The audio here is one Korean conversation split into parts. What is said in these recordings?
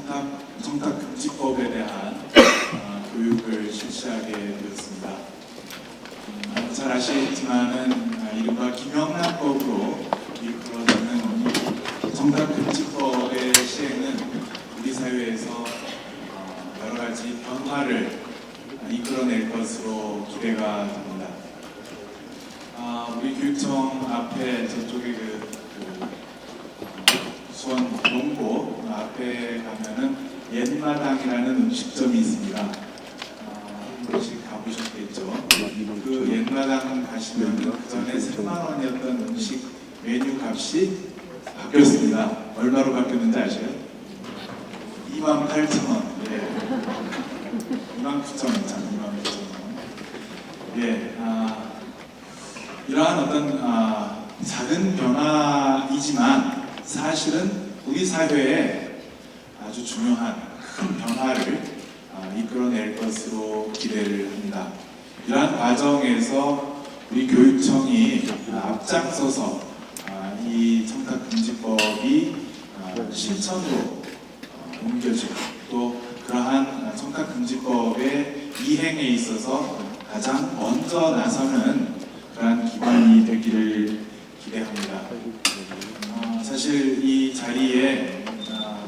청탁금지법에 대한 교육을 실시하게 되었습니다. 잘 아시겠지만은 이른바 김영란법으로 이끌어지는 청탁금지법의 시행은 우리 사회에서 여러 가지 변화를 이끌어낼 것으로 기대가 됩니다. 우리 교육청 앞에 저쪽에 수원 농고 앞에 가면은 옛마당이라는 음식점이 있습니다. 한 번씩 가보셨겠죠? 그 옛마당 가시면 그 전에 3만 원이었던 음식 메뉴 값이 바뀌었습니다. 얼마로 바뀌었는지 아세요? 28,000원. 예. 29,000원. 29,000원. 예. 이러한 어떤 작은 변화이지만 사실은 우리 사회에 아주 중요한 큰 변화를 이끌어낼 것으로 기대를 합니다. 이러한 과정에서 우리 교육청이 앞장서서 이 청탁금지법이 실천으로 옮겨지고 또 그러한 청탁금지법의 이행에 있어서 가장 먼저 나서는 그러한 기관이 되기를 기대합니다. 사실 이 자리에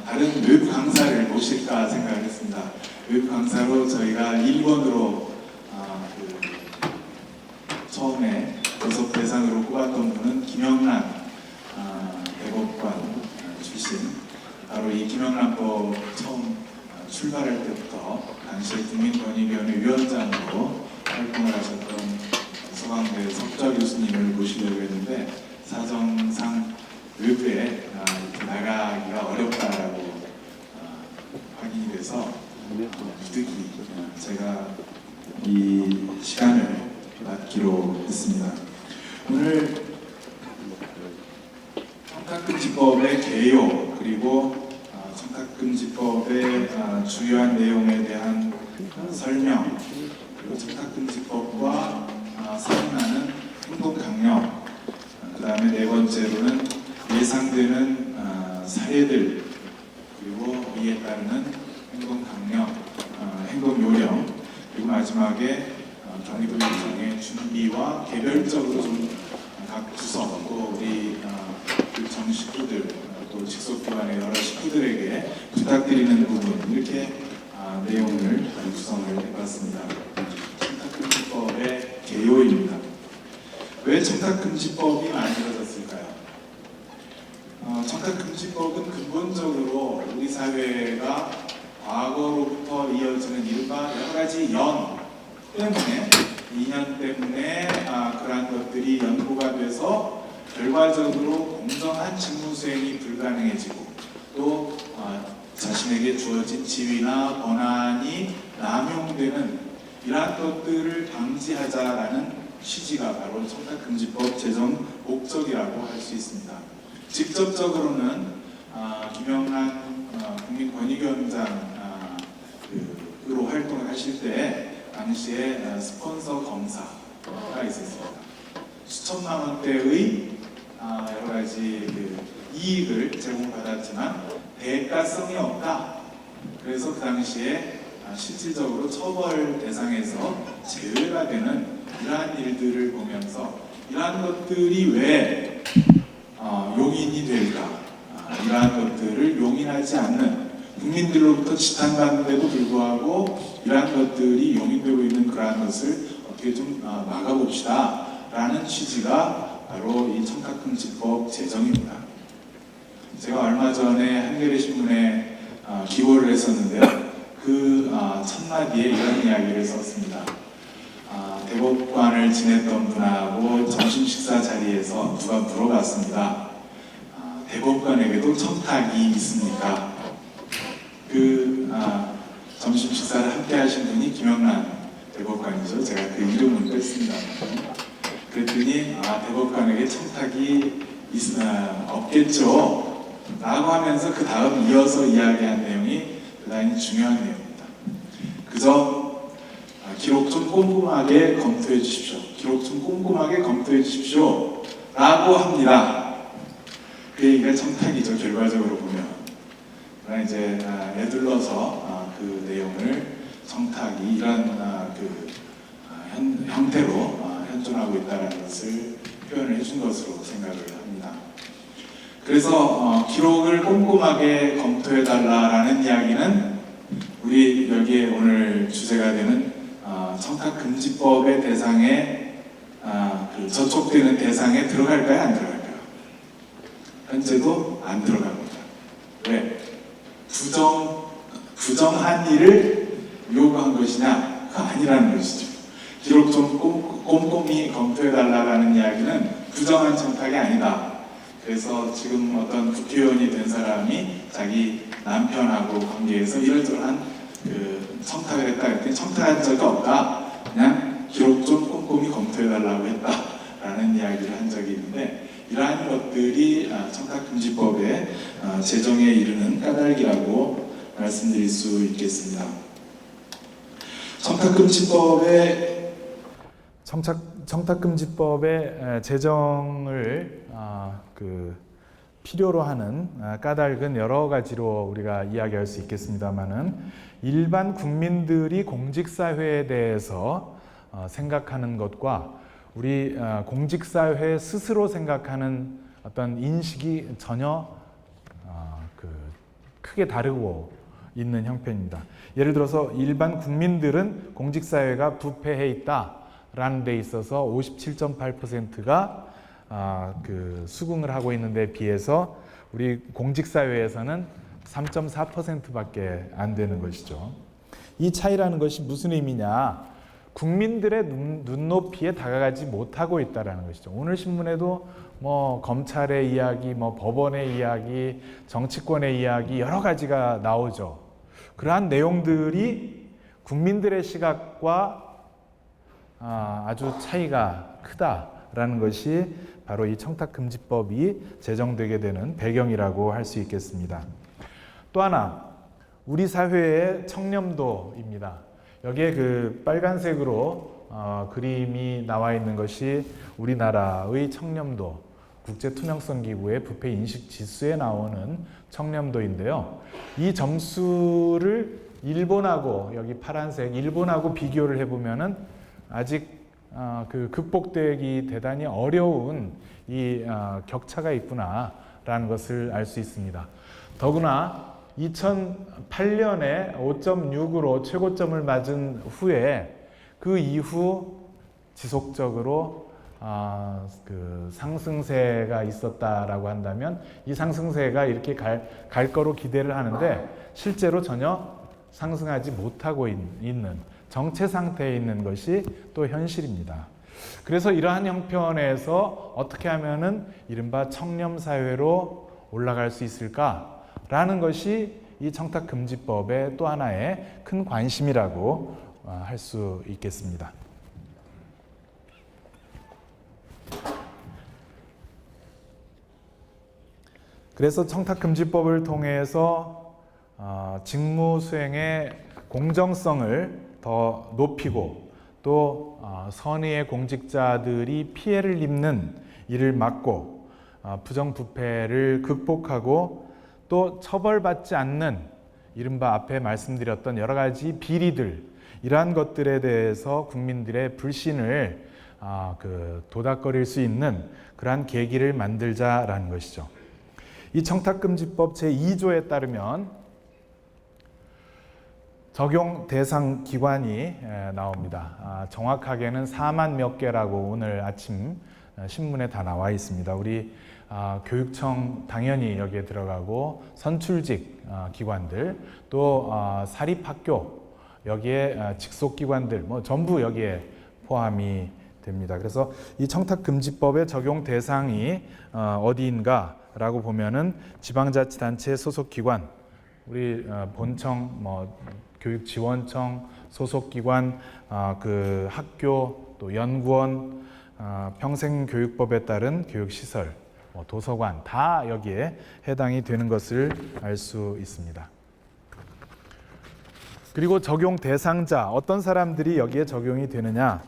다른 외부 강사를 모실까 생각을 했습니다. 외부 강사로 저희가 1번으로 처음에 교섭 대상으로 꼽았던 분은 김영란 대법관 출신. 바로 이 김영란법 처음 출발할 때부터 당시에 국민권익위원회 위원장으로 활동을 하셨던 서강대 석좌 교수님을 모시려고 했는데 사정상 외부에 나가기가 어렵다라고 확인이 돼서 부득이 제가 이 시간을 맡기로 했습니다. 오늘 청탁금지법의 개요 그리고 청탁금지법의 주요한 내용에 대한 설명 그리고 청탁금지법과 상응하는 행동 강령 그 다음에 네 번째로는 예상되는 사례들 그리고 이에 따르는 행동 강령, 행동 요령 그리고 마지막에 경리도육청의 준비와 개별적으로 좀 각 구성 또 우리 교육청 식구들 또 직속기관의 여러 식구들에게 부탁드리는 부분 이렇게 내용을 구성을 해봤습니다. 청탁금지법의 개요입니다. 왜 청탁금지법이 만들어졌을까요? 청탁금지법은 근본적으로 우리 사회가 과거로부터 이어지는 이른바 여러 가지 연 때문에 인연 때문에 그러한 것들이 연구가 돼서 결과적으로 공정한 직무 수행이 불가능해지고 또 자신에게 주어진 지위나 권한이 남용되는 이러한 것들을 방지하자라는 취지가 바로 청탁금지법 제정 목적이라고 할 수 있습니다. 직접적으로는 김영란 국민권익위원장으로 활동을 하실 때 당시에 스폰서 검사가 있었습니다. 수천만 원대의 여러 가지 이익을 제공받았지만 대가성이 없다. 그래서 그 당시에 실질적으로 처벌 대상에서 제외가 되는 이러한 일들을 보면서 이러한 것들이 왜 용인이 될까? 이러한 것들을 용인하지 않는 국민들로부터 지탄받는데도 불구하고 이러한 것들이 용인되고 있는 그러한 것을 어떻게 좀 막아봅시다 라는 취지가 바로 이 청탁금지법 제정입니다. 제가 얼마 전에 한겨레 신문에 기고를 했었는데요. 그 첫마디에 이런 이야기를 썼습니다. 대법관을 지냈던 분하고 점심 식사 자리에서 누가 물어봤습니다. 대법관에게도 청탁이 있습니까? 점심 식사를 함께 하신 분이 김영란 대법관이죠. 제가 그 이름은 뺐습니다. 그랬더니 대법관에게 청탁이 없겠죠 라고 하면서 그 다음 이어서 이야기한 내용이 대단히 중요한 내용입니다. 그저 기록 좀 꼼꼼하게 검토해 주십시오. 기록 좀 꼼꼼하게 검토해 주십시오 라고 합니다. 그 얘기가 청탁이죠. 결과적으로 보면 그러나 이제 에둘러서 그 내용을 청탁이 이런 형태로 현존하고 있다는 것을 표현을 해준 것으로 생각을 합니다. 그래서 기록을 꼼꼼하게 검토해달라라는 이야기는 우리 여기에 오늘 주제가 되는 청탁금지법의 대상에 저촉되는 대상에 들어갈까요? 안 들어갈까요? 현재도 안 들어갑니다. 왜? 부정한 일을 요구한 것이냐? 그거 아니라는 것이죠. 기록 좀 꼼꼼히 검토해달라는 이야기는 부정한 청탁이 아니다. 그래서 지금 어떤 국회의원이 된 사람이 자기 남편하고 관계에서 이런저런 청탁을 했다 그랬더니 청탁한 적이 없다. 그냥 기록 좀 꼼꼼히 검토해달라고 했다라는 이야기를 한 적이 있는데, 이러한 것들이 청탁금지법의 제정에 이르는 까닭이라고 말씀드릴 수 있겠습니다. 청탁금지법의 제정을 필요로 하는 까닭은 여러 가지로 우리가 이야기할 수 있겠습니다만은, 일반 국민들이 공직사회에 대해서 생각하는 것과 우리 공직사회 스스로 생각하는 어떤 인식이 전혀 크게 다르고 있는 형편입니다. 예를 들어서 일반 국민들은 공직사회가 부패해 있다라는 데 있어서 57.8%가 수긍을 하고 있는 데 비해서 우리 공직사회에서는 3.4%밖에 안 되는 것이죠. 이 차이라는 것이 무슨 의미냐? 국민들의 눈높이에 다가가지 못하고 있다는 것이죠. 오늘 신문에도 검찰의 이야기, 법원의 이야기, 정치권의 이야기 여러 가지가 나오죠. 그러한 내용들이 국민들의 시각과 아주 차이가 크다라는 것이 바로 이 청탁금지법이 제정되게 되는 배경이라고 할 수 있겠습니다. 또 하나, 우리 사회의 청렴도입니다. 여기에 빨간색으로 그림이 나와 있는 것이 우리나라의 청렴도, 국제투명성기구의 부패인식지수에 나오는 청렴도인데요. 이 점수를 일본하고, 여기 파란색 일본하고 비교를 해보면은 아직 극복되기 대단히 어려운 이 격차가 있구나라는 것을 알 수 있습니다. 더구나 2008년에 5.6으로 최고점을 맞은 후에 그 이후 지속적으로 상승세가 있었다라고 한다면, 이 상승세가 이렇게 갈 거로 기대를 하는데 실제로 전혀 상승하지 못하고 있는 정체 상태에 있는 것이 또 현실입니다. 그래서 이러한 형편에서 어떻게 하면은 이른바 청렴사회로 올라갈 수 있을까라는 것이 이 청탁금지법의 또 하나의 큰 관심이라고 할 수 있겠습니다. 그래서 청탁금지법을 통해서 직무 수행의 공정성을 더 높이고, 또 선의의 공직자들이 피해를 입는 일을 막고, 부정부패를 극복하고, 또 처벌받지 않는 이른바 앞에 말씀드렸던 여러 가지 비리들, 이러한 것들에 대해서 국민들의 불신을 도닥거릴 수 있는 그러한 계기를 만들자라는 것이죠. 이 청탁금지법 제2조에 따르면 적용 대상 기관이 나옵니다. 정확하게는 4만 몇 개라고 오늘 아침 신문에 다 나와 있습니다. 우리 교육청 당연히 여기에 들어가고, 선출직 기관들, 또 사립학교, 여기에 직속기관들 전부 여기에 포함이 됩니다. 그래서 이 청탁금지법의 적용 대상이 어디인가라고 보면은 지방자치단체 소속기관, 우리 본청, 교육지원청 소속기관, 학교, 또 연구원, 평생교육법에 따른 교육시설, 도서관 다 여기에 해당이 되는 것을 알 수 있습니다. 그리고 적용 대상자, 어떤 사람들이 여기에 적용이 되느냐,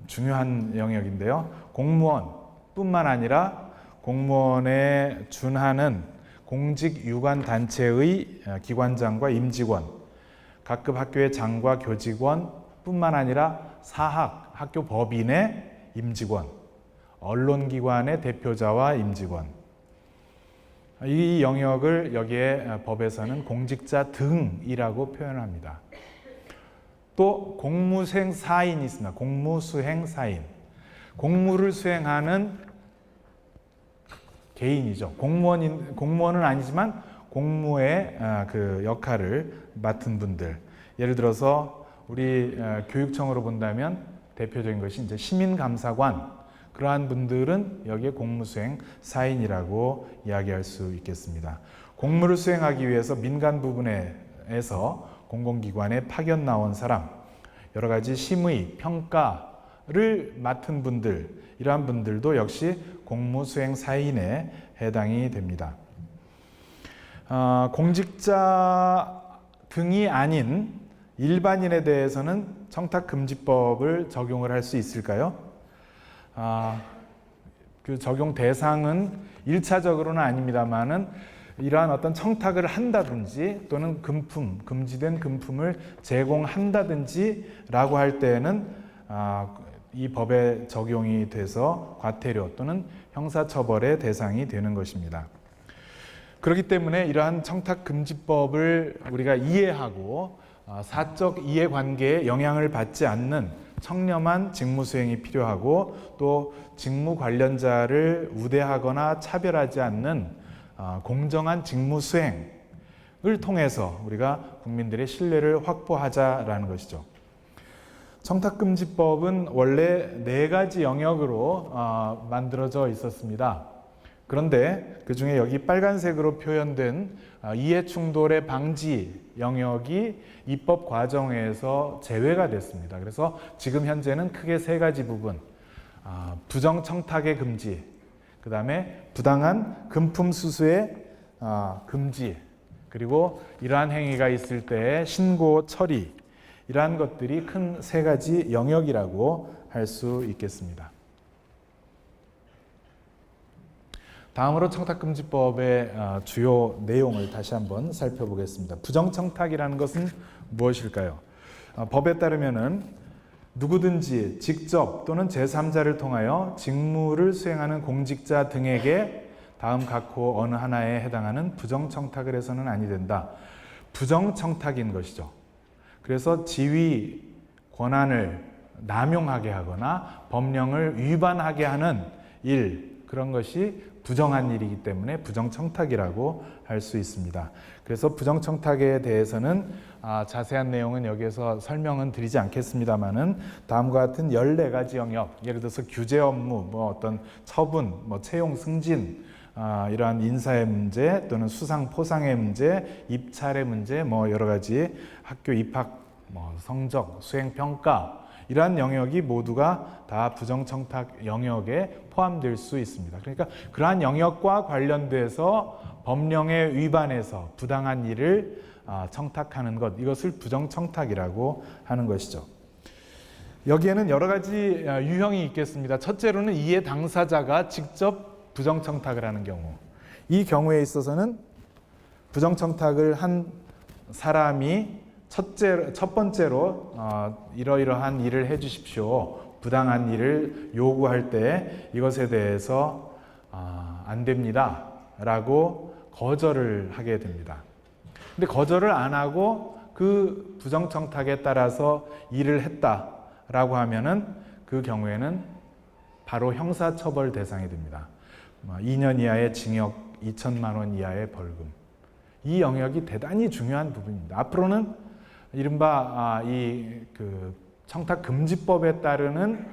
중요한 영역인데요. 공무원뿐만 아니라 공무원에 준하는 공직유관단체의 기관장과 임직원, 각급 학교의 장과 교직원 뿐만 아니라 사학, 학교 법인의 임직원, 언론기관의 대표자와 임직원, 이 영역을 여기에 법에서는 공직자 등이라고 표현합니다. 또 공무수행 사인이 있습니다. 공무수행 사인. 공무를 수행하는 개인이죠. 공무원은 아니지만 공무의 그 역할을 맡은 분들. 예를 들어서 우리 교육청으로 본다면 대표적인 것이 이제 시민감사관. 그러한 분들은 여기에 공무수행 사인이라고 이야기할 수 있겠습니다. 공무를 수행하기 위해서 민간 부분에서 공공기관에 파견 나온 사람, 여러 가지 심의, 평가를 맡은 분들, 이러한 분들도 역시 공무수행 사인에 해당이 됩니다. 공직자 등이 아닌 일반인에 대해서는 청탁금지법을 적용을 할 수 있을까요? 그 적용 대상은 1차적으로는 아닙니다만은 이러한 어떤 청탁을 한다든지 또는 금지된 금품을 제공한다든지 라고 할 때에는 이 법에 적용이 돼서 과태료 또는 형사처벌의 대상이 되는 것입니다. 그렇기 때문에 이러한 청탁금지법을 우리가 이해하고 사적 이해관계에 영향을 받지 않는 청렴한 직무수행이 필요하고 또 직무 관련자를 우대하거나 차별하지 않는 공정한 직무수행을 통해서 우리가 국민들의 신뢰를 확보하자라는 것이죠. 청탁금지법은 원래 4가지 영역으로 만들어져 있었습니다. 그런데 그 중에 여기 빨간색으로 표현된 이해충돌의 방지 영역이 입법 과정에서 제외가 됐습니다. 그래서 지금 현재는 크게 3가지 부분, 부정청탁의 금지, 그 다음에 부당한 금품 수수의 금지, 그리고 이러한 행위가 있을 때의 신고 처리, 이러한 것들이 큰 3가지 영역이라고 할 수 있겠습니다. 다음으로 청탁금지법의 주요 내용을 다시 한번 살펴보겠습니다. 부정청탁이라는 것은 무엇일까요? 법에 따르면은 누구든지 직접 또는 제3자를 통하여 직무를 수행하는 공직자 등에게 다음 각호 어느 하나에 해당하는 부정청탁을 해서는 아니 된다. 부정청탁인 것이죠. 그래서 지위, 권한을 남용하게 하거나 법령을 위반하게 하는 일, 그런 것이 부정한 일이기 때문에 부정청탁이라고 할 수 있습니다. 그래서 부정청탁에 대해서는 자세한 내용은 여기에서 설명은 드리지 않겠습니다만은 다음과 같은 14가지 영역, 예를 들어서 규제 업무, 어떤 처분, 채용 승진, 이러한 인사의 문제 또는 수상 포상의 문제, 입찰의 문제, 여러 가지 학교 입학, 성적, 수행 평가, 이러한 영역이 모두가 다 부정청탁 영역에 포함될 수 있습니다. 그러니까 그러한 영역과 관련돼서 법령에 위반해서 부당한 일을 청탁하는 것, 이것을 부정청탁이라고 하는 것이죠. 여기에는 여러 가지 유형이 있겠습니다. 첫째로는 이해 당사자가 직접 부정청탁을 하는 경우, 이 경우에 있어서는 부정청탁을 한 사람이 첫 번째로 이러이러한 일을 해 주십시오, 부당한 일을 요구할 때 이것에 대해서 안 됩니다 라고 거절을 하게 됩니다. 근데 거절을 안 하고 그 부정청탁에 따라서 일을 했다라고 하면은 그 경우에는 바로 형사처벌 대상이 됩니다. 2년 이하의 징역, 2천만 원 이하의 벌금. 이 영역이 대단히 중요한 부분입니다. 앞으로는 이른바 그 청탁금지법에 따르는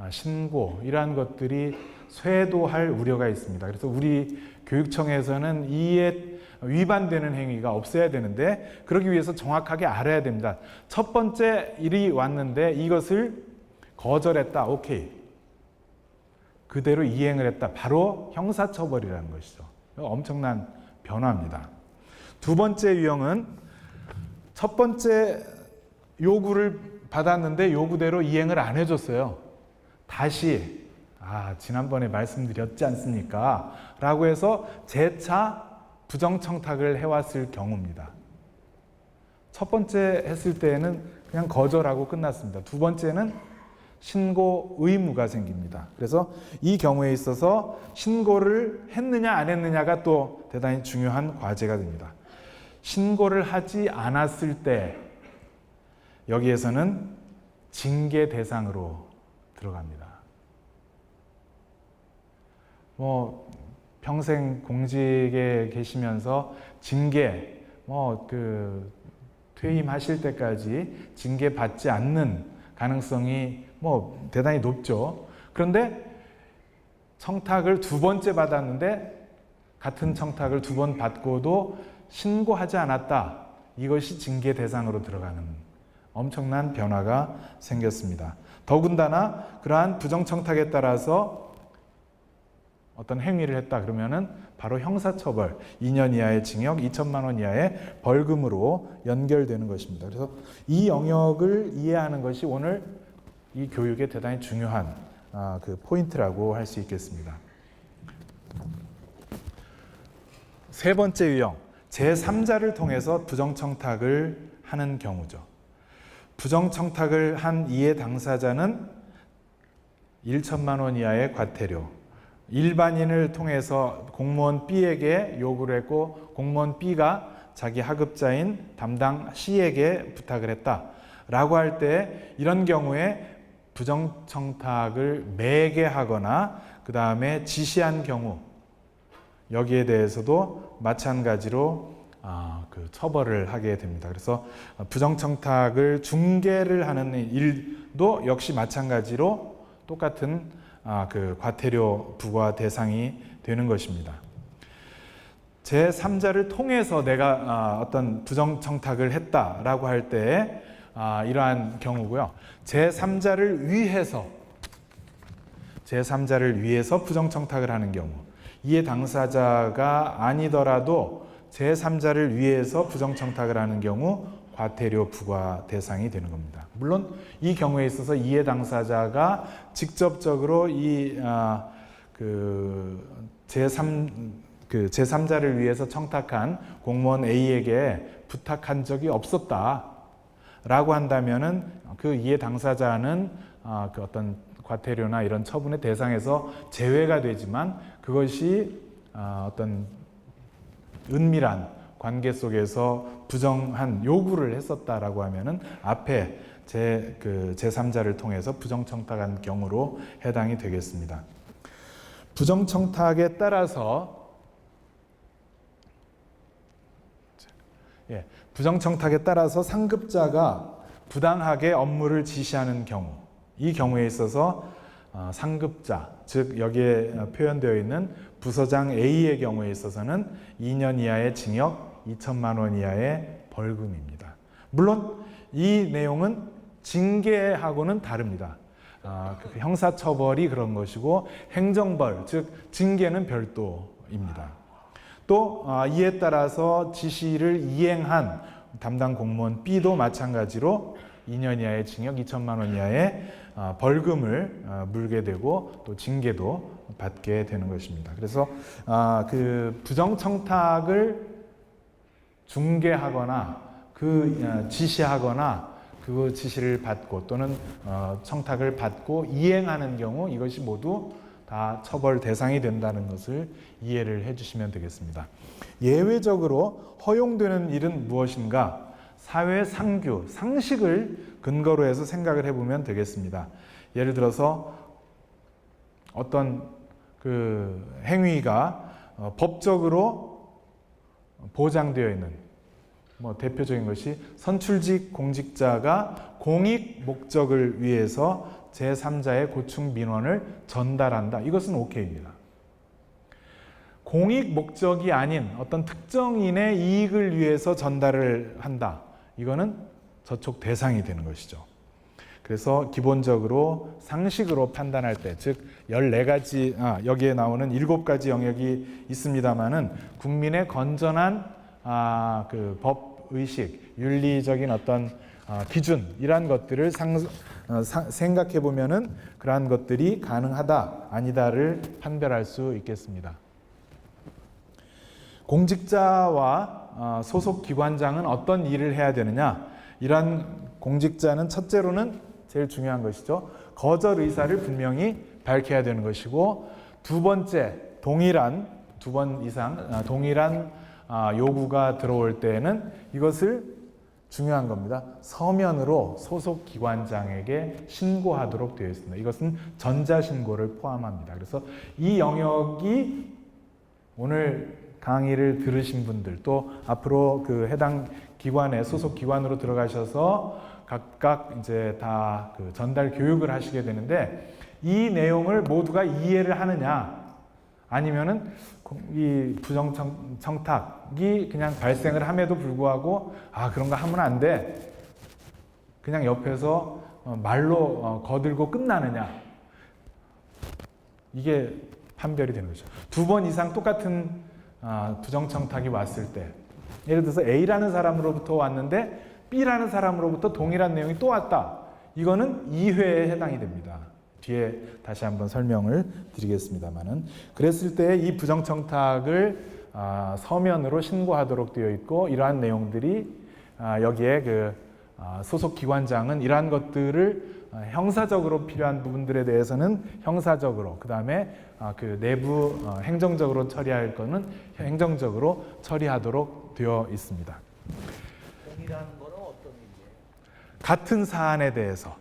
신고, 이러한 것들이 쇄도할 우려가 있습니다. 그래서 우리 교육청에서는 이에 위반되는 행위가 없어야 되는데, 그러기 위해서 정확하게 알아야 됩니다. 첫 번째 일이 왔는데 이것을 거절했다, 오케이, 그대로 이행을 했다, 바로 형사처벌이라는 것이죠. 엄청난 변화입니다. 두 번째 유형은 첫 번째 요구를 받았는데 요구대로 이행을 안 해줬어요. 다시 지난번에 말씀드렸지 않습니까? 라고 해서 재차 부정청탁을 해왔을 경우입니다. 첫 번째 했을 때에는 그냥 거절하고 끝났습니다. 두 번째는 신고 의무가 생깁니다. 그래서 이 경우에 있어서 신고를 했느냐 안 했느냐가 또 대단히 중요한 과제가 됩니다. 신고를 하지 않았을 때 여기에서는 징계 대상으로 들어갑니다. 평생 공직에 계시면서 징계, 퇴임하실 때까지 징계 받지 않는 가능성이 대단히 높죠. 그런데 청탁을 두 번째 받았는데 같은 청탁을 두 번 받고도 신고하지 않았다. 이것이 징계 대상으로 들어가는 엄청난 변화가 생겼습니다. 더군다나 그러한 부정청탁에 따라서 어떤 행위를 했다 그러면은 바로 형사처벌, 2년 이하의 징역, 2천만 원 이하의 벌금으로 연결되는 것입니다. 그래서 이 영역을 이해하는 것이 오늘 이 교육의 대단히 중요한 그 포인트라고 할 수 있겠습니다. 세 번째 유형, 제3자를 통해서 부정청탁을 하는 경우죠. 부정청탁을 한 이해 당사자는 1천만 원 이하의 과태료, 일반인을 통해서 공무원 B에게 요구를 했고 공무원 B가 자기 하급자인 담당 C에게 부탁을 했다라고 할 때 이런 경우에 부정청탁을 매개하거나 그 다음에 지시한 경우 여기에 대해서도 마찬가지로 그 처벌을 하게 됩니다. 그래서 부정청탁을 중개를 하는 일도 역시 마찬가지로 똑같은 그 과태료 부과 대상이 되는 것입니다. 제3자를 통해서 내가 어떤 부정청탁을 했다라고 할 때 이러한 경우고요. 제3자를 위해서 부정청탁을 하는 경우, 이해 당사자가 아니더라도 제3자를 위해서 부정청탁을 하는 경우 과태료 부과 대상이 되는 겁니다. 물론 이 경우에 있어서 이해 당사자가 직접적으로 이 제3자를 위해서 청탁한 공무원 A에게 부탁한 적이 없었다라고 한다면은 그 이해 당사자는 그 어떤 과태료나 이런 처분의 대상에서 제외가 되지만 그것이 어떤 은밀한 관계 속에서 부정한 요구를 했었다라고 하면은 앞에 제3자를 통해서 부정청탁한 경우로 해당이 되겠습니다. 부정청탁에 따라서 상급자가 부당하게 업무를 지시하는 경우, 이 경우에 있어서 상급자, 즉 여기에 표현되어 있는 부서장 A의 경우에 있어서는 2년 이하의 징역, 2천만 원 이하의 벌금입니다. 물론 이 내용은 징계하고는 다릅니다. 형사처벌이 그런 것이고 행정벌, 즉 징계는 별도입니다. 또 이에 따라서 지시를 이행한 담당 공무원 B도 마찬가지로 2년 이하의 징역, 2천만 원 이하의 벌금을 물게 되고 또 징계도 받게 되는 것입니다. 그래서 그 부정청탁을 중개하거나 지시하거나 그 지시를 받고 또는 청탁을 받고 이행하는 경우 이것이 모두 다 처벌 대상이 된다는 것을 이해를 해주시면 되겠습니다. 예외적으로 허용되는 일은 무엇인가? 사회 상규, 상식을 근거로 해서 생각을 해보면 되겠습니다. 예를 들어서 어떤 그 행위가 법적으로 보장되어 있는 대표적인 것이 선출직 공직자가 공익 목적을 위해서 제3자의 고충 민원을 전달한다. 이것은 오케이입니다. 공익 목적이 아닌 어떤 특정인의 이익을 위해서 전달을 한다. 이거는 저촉 대상이 되는 것이죠. 그래서 기본적으로 상식으로 판단할 때, 즉 14가지, 여기에 나오는 7가지 영역이 있습니다만은 국민의 건전한 그 법의식, 윤리적인 어떤 기준, 이러한 것들을 생각해 보면은 그러한 것들이 가능하다, 아니다를 판별할 수 있겠습니다. 공직자와 소속 기관장은 어떤 일을 해야 되느냐? 이러한 공직자는 첫째로는 제일 중요한 것이죠. 거절 의사를 분명히 밝혀야 되는 것이고, 두 번째, 동일한 두 번 이상 동일한 요구가 들어올 때에는 이것을 중요한 겁니다. 서면으로 소속 기관장에게 신고하도록 되어 있습니다. 이것은 전자신고를 포함합니다. 그래서 이 영역이 오늘 강의를 들으신 분들, 또 앞으로 그 해당 기관에 소속 기관으로 들어가셔서 각각 이제 다 그 전달 교육을 하시게 되는데, 이 내용을 모두가 이해를 하느냐, 아니면은 이 부정청탁이 그냥 발생을 함에도 불구하고 그런 거 하면 안 돼, 그냥 옆에서 말로 거들고 끝나느냐, 이게 판별이 되는 거죠. 두 번 이상 똑같은 부정청탁이 왔을 때, 예를 들어서 A라는 사람으로부터 왔는데 B라는 사람으로부터 동일한 내용이 또 왔다. 이거는 2회에 해당이 됩니다. 뒤에 다시 한번 설명을 드리겠습니다만은, 그랬을 때 이 부정청탁을 서면으로 신고하도록 되어 있고, 이러한 내용들이 여기에 그 소속 기관장은 이러한 것들을 형사적으로 필요한 부분들에 대해서는 형사적으로, 그 다음에 그 내부 행정적으로 처리할 거는 행정적으로 처리하도록 되어 있습니다. 동일한 거는 어떤 의미예요? 같은 사안에 대해서,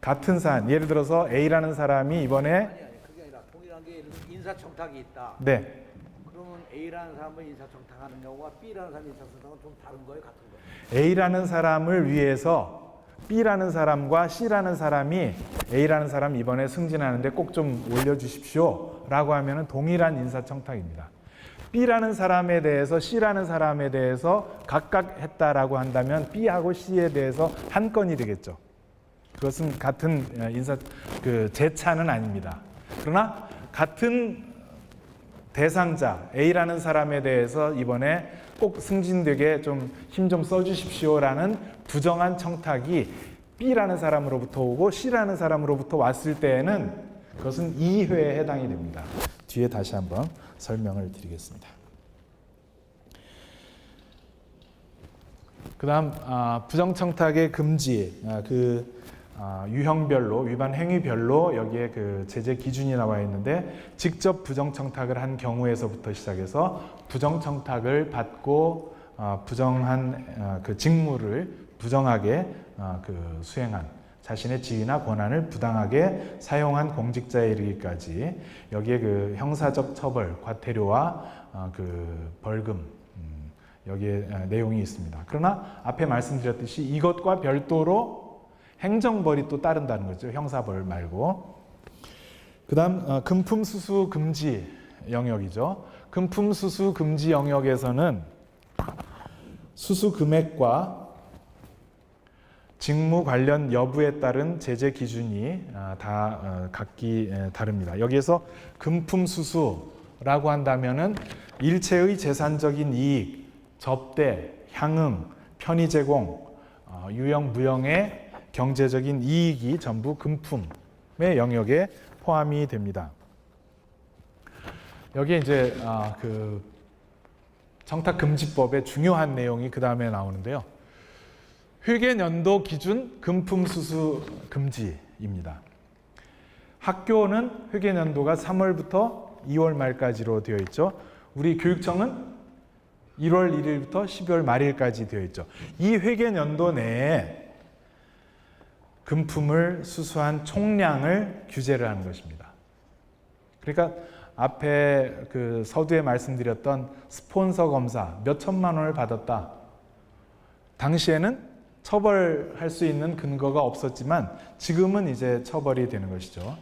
같은 사안, 예를 들어서 A라는 사람이 이번에 아니 그게 아니라 동일한 게 예를 들어 인사청탁이 있다. 네, 그러면 A라는 사람을 인사청탁하는 경우가 B라는 사람 인사청탁은 좀 다른 거예요, 같은 거예요? A라는 사람을 위해서 B라는 사람과 C라는 사람이 A라는 사람 이번에 승진하는데 꼭 좀 올려주십시오 라고 하면 동일한 인사청탁입니다. B라는 사람에 대해서 C라는 사람에 대해서 각각 했다라고 한다면 B하고 C에 대해서 한 건이 되겠죠. 그것은 같은 재차는 아닙니다. 그러나 같은 대상자 A라는 사람에 대해서 이번에 꼭 승진되게 좀 힘 좀 써주십시오라는 부정한 청탁이 B라는 사람으로부터 오고 C라는 사람으로부터 왔을 때에는 그것은 2회에 해당이 됩니다. 뒤에 다시 한번 설명을 드리겠습니다. 그 다음 부정청탁의 금지, 유형별로, 위반 행위별로 여기에 그 제재 기준이 나와 있는데, 직접 부정청탁을 한 경우에서부터 시작해서 부정청탁을 받고 부정한 그 직무를 부정하게 수행한, 자신의 지위나 권한을 부당하게 사용한 공직자에 이르기까지 여기에 그 형사적 처벌, 과태료와 그 벌금, 여기에 내용이 있습니다. 그러나 앞에 말씀드렸듯이 이것과 별도로 행정벌이 또 따른다는 거죠. 형사벌 말고. 그 다음 금품 수수 금지 영역이죠. 금품 수수 금지 영역에서는 수수 금액과 직무 관련 여부에 따른 제재 기준이 다 각기 다릅니다. 여기에서 금품 수수라고 한다면은 일체의 재산적인 이익, 접대, 향응, 편의 제공, 유형, 무형의 경제적인 이익이 전부 금품의 영역에 포함이 됩니다. 여기에 이제 그 청탁금지법의 중요한 내용이 그 다음에 나오는데요. 회계연도 기준 금품 수수 금지입니다. 학교는 회계연도가 3월부터 2월 말까지로 되어 있죠. 우리 교육청은 1월 1일부터 12월 말일까지 되어 있죠. 이 회계연도 내에 금품을 수수한 총량을 규제를 하는 것입니다. 그러니까 앞에 그 서두에 말씀드렸던 스폰서 검사 몇 천만 원을 받았다. 당시에는 처벌할 수 있는 근거가 없었지만 지금은 이제 처벌이 되는 것이죠.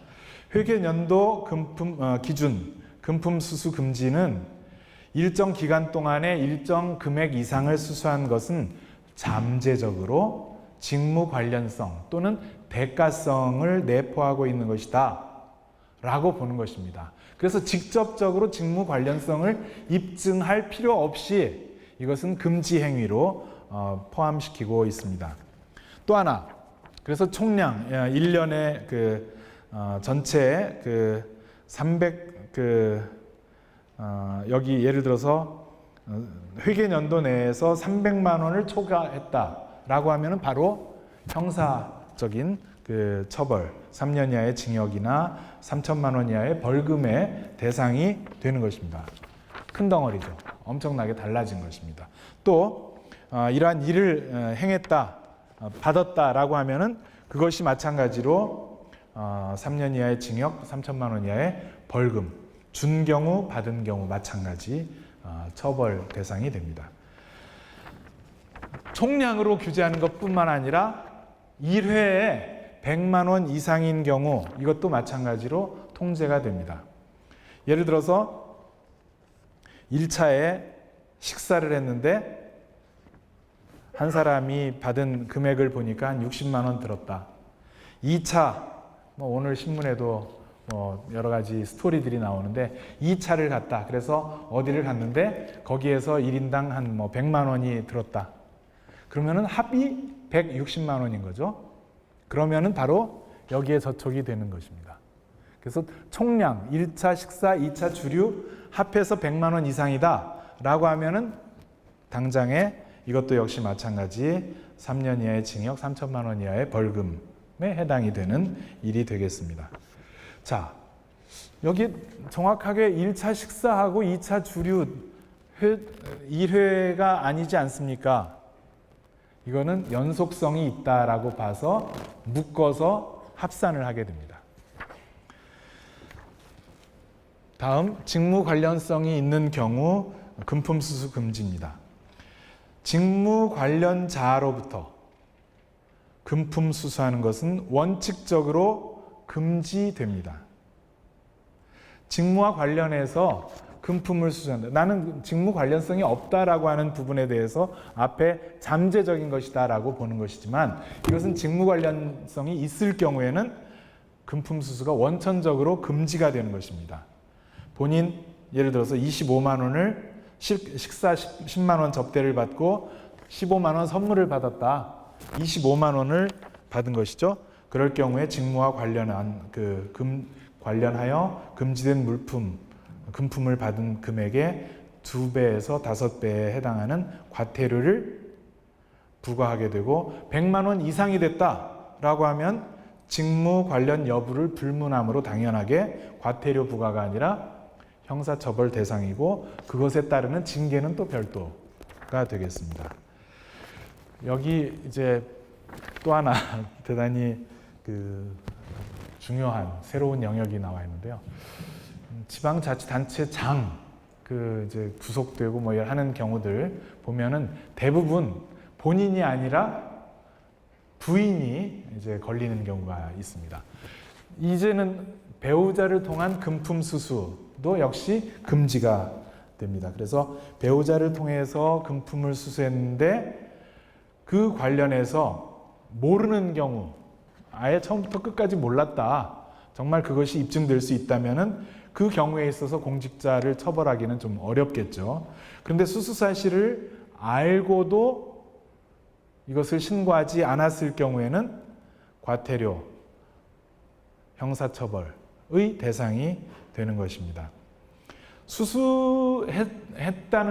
회계연도 금품 기준 금품 수수 금지는 일정 기간 동안에 일정 금액 이상을 수수한 것은 잠재적으로 직무 관련성 또는 대가성을 내포하고 있는 것이다 라고 보는 것입니다. 그래서 직접적으로 직무 관련성을 입증할 필요 없이 이것은 금지 행위로 포함시키고 있습니다. 또 하나, 그래서 총량 1년에 그 전체 그 300 여기 예를 들어서 회계 연도 내에서 300만 원을 초과했다라고 하면은 바로 형사적인 그 처벌, 3년 이하의 징역이나 3천만 원 이하의 벌금의 대상이 되는 것입니다. 큰 덩어리죠. 엄청나게 달라진 것입니다. 또 이러한 일을 행했다, 받았다라고 하면은 그것이 마찬가지로 3년 이하의 징역, 3천만 원 이하의 벌금, 준 경우, 받은 경우 마찬가지 처벌 대상이 됩니다. 총량으로 규제하는 것뿐만 아니라 1회에 100만 원 이상인 경우 이것도 마찬가지로 통제가 됩니다. 예를 들어서 1차에 식사를 했는데 한 사람이 받은 금액을 보니까 한 60만 원 들었다. 2차, 오늘 신문에도 여러 가지 스토리들이 나오는데 2차를 갔다. 그래서 어디를 갔는데 거기에서 1인당 한 100만 원이 들었다. 그러면은 합이 160만 원인 거죠. 그러면은 바로 여기에 저촉이 되는 것입니다. 그래서 총량 1차 식사, 2차 주류 합해서 100만 원 이상이다 라고 하면은 당장에 이것도 역시 마찬가지 3년 이하의 징역, 3천만 원 이하의 벌금에 해당이 되는 일이 되겠습니다. 자, 여기 정확하게 1차 식사하고 2차 주류 1회가 아니지 않습니까? 이거는 연속성이 있다라고 봐서 묶어서 합산을 하게 됩니다. 다음, 직무 관련성이 있는 경우 금품 수수 금지입니다. 직무 관련자로부터 금품 수수하는 것은 원칙적으로 금지됩니다. 직무와 관련해서 금품을 수수한다. 나는 직무 관련성이 없다라고 하는 부분에 대해서 앞에 잠재적인 것이다라고 보는 것이지만 이것은 직무 관련성이 있을 경우에는 금품 수수가 원천적으로 금지가 되는 것입니다. 본인 예를 들어서 25만 원을 식사 10만 원 접대를 받고 15만 원 선물을 받았다. 25만 원을 받은 것이죠. 그럴 경우에 직무와 관련한 관련하여 금지된 금품을 받은 금액의 2배에서 5배에 해당하는 과태료를 부과하게 되고 100만 원 이상이 됐다라고 하면 직무 관련 여부를 불문함으로 당연하게 과태료 부과가 아니라 형사처벌 대상이고 그것에 따르는 징계는 또 별도가 되겠습니다. 여기 이제 또 하나 대단히 중요한 새로운 영역이 나와 있는데요. 지방자치단체장 이제 구속되고 하는 경우들 보면은 대부분 본인이 아니라 부인이 이제 걸리는 경우가 있습니다. 이제는 배우자를 통한 금품 수수도 역시 금지가 됩니다. 그래서 배우자를 통해서 금품을 수수했는데 그 관련해서 모르는 경우, 아예 처음부터 끝까지 몰랐다. 정말 그것이 입증될 수 있다면은 그 경우에 있어서 공직자를 처벌하기는 좀 어렵겠죠. 그런데 수수 사실을 알고도 이것을 신고하지 않았을 경우에는 과태료, 형사처벌의 대상이 되는 것입니다. 수수했다는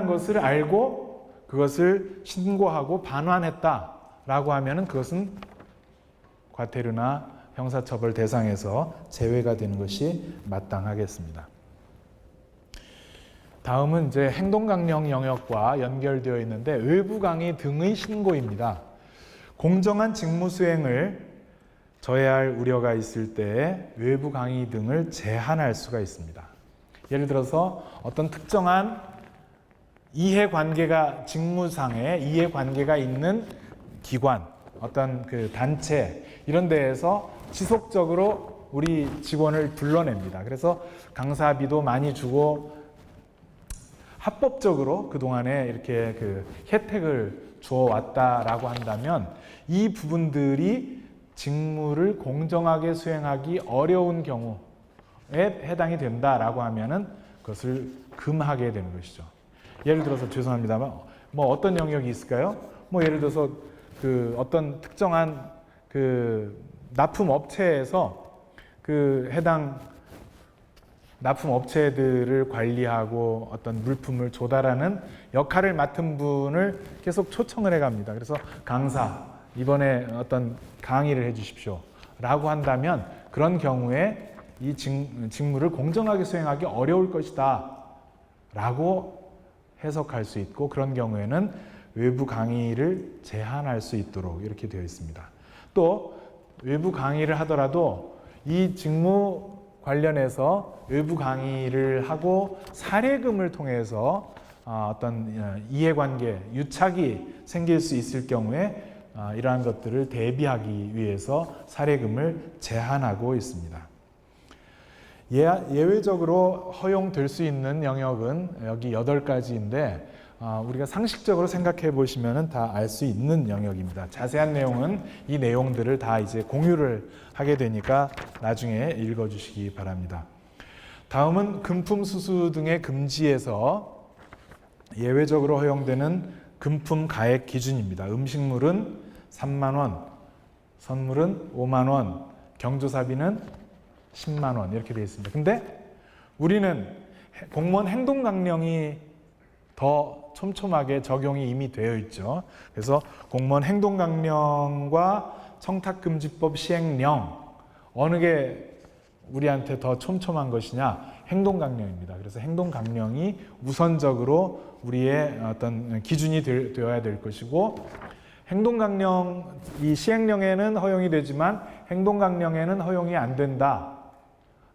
것을 알고 그것을 신고하고 반환했다라고 하면은 그것은 과태료나 형사처벌 대상에서 제외가 되는 것이 마땅하겠습니다. 다음은 이제 행동강령 영역과 연결되어 있는데 외부 강의 등의 신고입니다. 공정한 직무 수행을 저해할 우려가 있을 때 외부 강의 등을 제한할 수가 있습니다. 예를 들어서 어떤 특정한 이해관계가 직무상의 이해관계가 있는 기관, 어떤 단체 이런 데에서 지속적으로 우리 직원을 불러냅니다. 그래서 강사비도 많이 주고 합법적으로 그동안에 이렇게 혜택을 주어왔다라고 한다면 이 부분들이 직무를 공정하게 수행하기 어려운 경우에 해당이 된다라고 하면은 그것을 금하게 되는 것이죠. 예를 들어서 죄송합니다만 어떤 영역이 있을까요? 예를 들어서 어떤 특정한 납품 업체에서 해당 납품 업체들을 관리하고 어떤 물품을 조달하는 역할을 맡은 분을 계속 초청을 해갑니다. 그래서 강사, 이번에 어떤 강의를 해주십시오 라고 한다면 그런 경우에 이 직무를 공정하게 수행하기 어려울 것이다 라고 해석할 수 있고, 그런 경우에는 외부 강의를 제한할 수 있도록 이렇게 되어 있습니다. 또 외부 강의를 하더라도 이 직무 관련해서 외부 강의를 하고 사례금을 통해서 어떤 이해관계, 유착이 생길 수 있을 경우에 이러한 것들을 대비하기 위해서 사례금을 제한하고 있습니다. 예외적으로 허용될 수 있는 영역은 여기 8가지인데 우리가 상식적으로 생각해 보시면 다 알 수 있는 영역입니다. 자세한 내용은 이 내용들을 다 이제 공유를 하게 되니까 나중에 읽어 주시기 바랍니다. 다음은 금품 수수 등의 금지에서 예외적으로 허용되는 금품 가액 기준입니다. 음식물은 3만 원, 선물은 5만 원, 경조사비는 10만 원 이렇게 되어 있습니다. 근데 우리는 공무원 행동강령이 더 촘촘하게 적용이 이미 되어 있죠. 그래서 공무원 행동강령과 청탁금지법 시행령, 어느 게 우리한테 더 촘촘한 것이냐? 행동강령입니다. 그래서 행동강령이 우선적으로 우리의 어떤 기준이 되어야 될 것이고, 행동강령, 이 시행령에는 허용이 되지만 행동강령에는 허용이 안 된다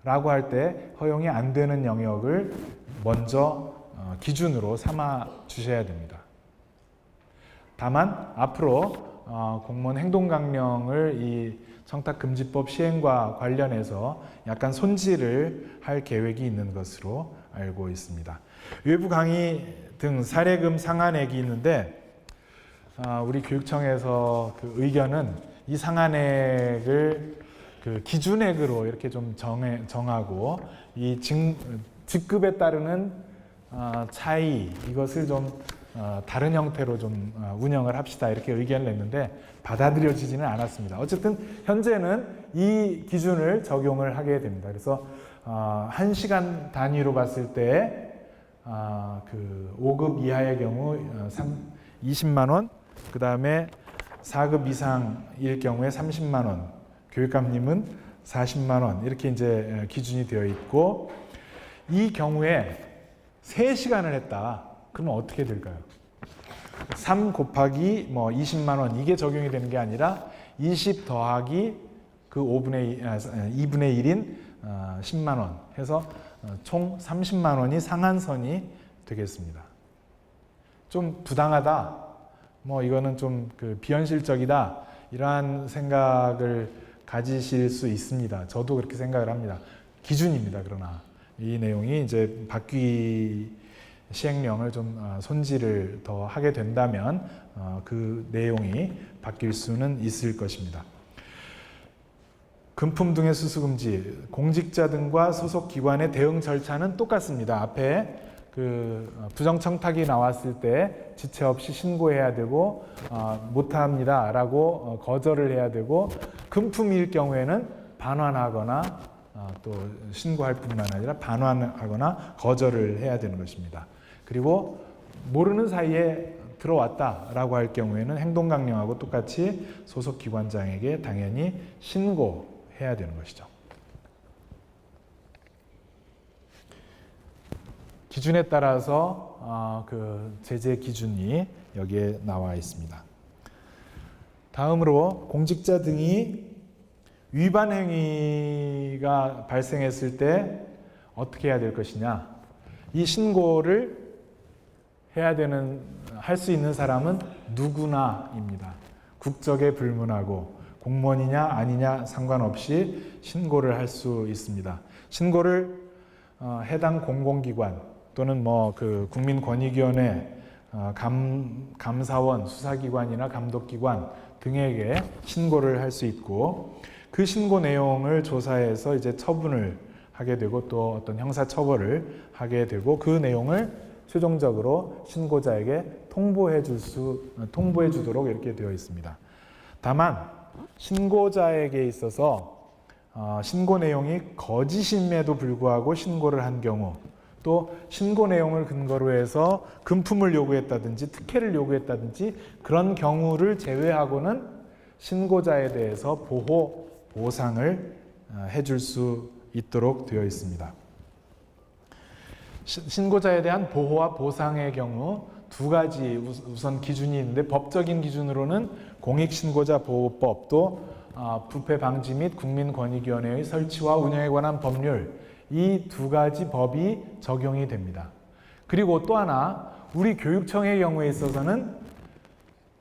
라고 할 때 허용이 안 되는 영역을 먼저 기준으로 삼아 주셔야 됩니다. 다만 앞으로 공무원 행동강령을 이 청탁금지법 시행과 관련해서 약간 손질을 할 계획이 있는 것으로 알고 있습니다. 외부 강의 등 사례금 상한액이 있는데 우리 교육청에서 그 의견은 이 상한액을 그 기준액으로 이렇게 좀 정하고 이 직급에 따르는 차이, 이것을 좀 다른 형태로 좀 운영을 합시다 이렇게 의견을 냈는데 받아들여지지는 않았습니다. 어쨌든 현재는 이 기준을 적용을 하게 됩니다. 그래서 1시간 단위로 봤을 때 그 5급 이하의 경우 20만 원, 그 다음에 4급 이상일 경우에 30만 원, 교육감님은 40만 원 이렇게 이제 기준이 되어 있고, 이 경우에 3시간을 했다. 그러면 어떻게 될까요? 3 곱하기 뭐 20만 원 이게 적용이 되는 게 아니라 20 더하기 그 2분의 1인 10만 원 해서 총 30만 원이 상한선이 되겠습니다. 좀 부당하다, 뭐 이거는 좀 그 비현실적이다, 이러한 생각을 가지실 수 있습니다. 저도 그렇게 생각을 합니다. 기준입니다. 그러나 이 내용이 이제 바뀌 시행령을 좀 손질을 더 하게 된다면 그 내용이 바뀔 수는 있을 것입니다. 금품 등의 수수금지, 공직자 등과 소속 기관의 대응 절차는 똑같습니다. 앞에 그 부정청탁이 나왔을 때 지체 없이 신고해야 되고 못합니다라고 거절을 해야 되고, 금품일 경우에는 반환하거나 또 신고할 뿐만 아니라 반환하거나 거절을 해야 되는 것입니다. 그리고 모르는 사이에 들어왔다라고 할 경우에는 행동강령하고 똑같이 소속기관장에게 당연히 신고해야 되는 것이죠. 기준에 따라서 그 제재 기준이 여기에 나와 있습니다. 다음으로 공직자 등이 위반 행위가 발생했을 때 어떻게 해야 될 것이냐. 이 신고를 할 수 있는 사람은 누구나입니다. 국적에 불문하고 공무원이냐 아니냐 상관없이 신고를 할 수 있습니다. 신고를 해당 공공기관 또는 뭐 그 국민권익위원회, 감사원, 수사기관이나 감독기관 등에게 신고를 할 수 있고, 그 신고 내용을 조사해서 이제 처분을 하게 되고 또 어떤 형사 처벌을 하게 되고, 그 내용을 최종적으로 신고자에게 통보해 주도록 이렇게 되어 있습니다. 다만 신고자에게 있어서 신고 내용이 거짓임에도 불구하고 신고를 한 경우, 또 신고 내용을 근거로 해서 금품을 요구했다든지 특혜를 요구했다든지 그런 경우를 제외하고는 신고자에 대해서 보호, 보상을 해줄 수 있도록 되어 있습니다. 신고자에 대한 보호와 보상의 경우 두 가지 우선 기준이 있는데, 법적인 기준으로는 공익신고자보호법, 또 부패 방지 및 국민권익위원회의 설치와 운영에 관한 법률, 이 두 가지 법이 적용이 됩니다. 그리고 또 하나, 우리 교육청의 경우에 있어서는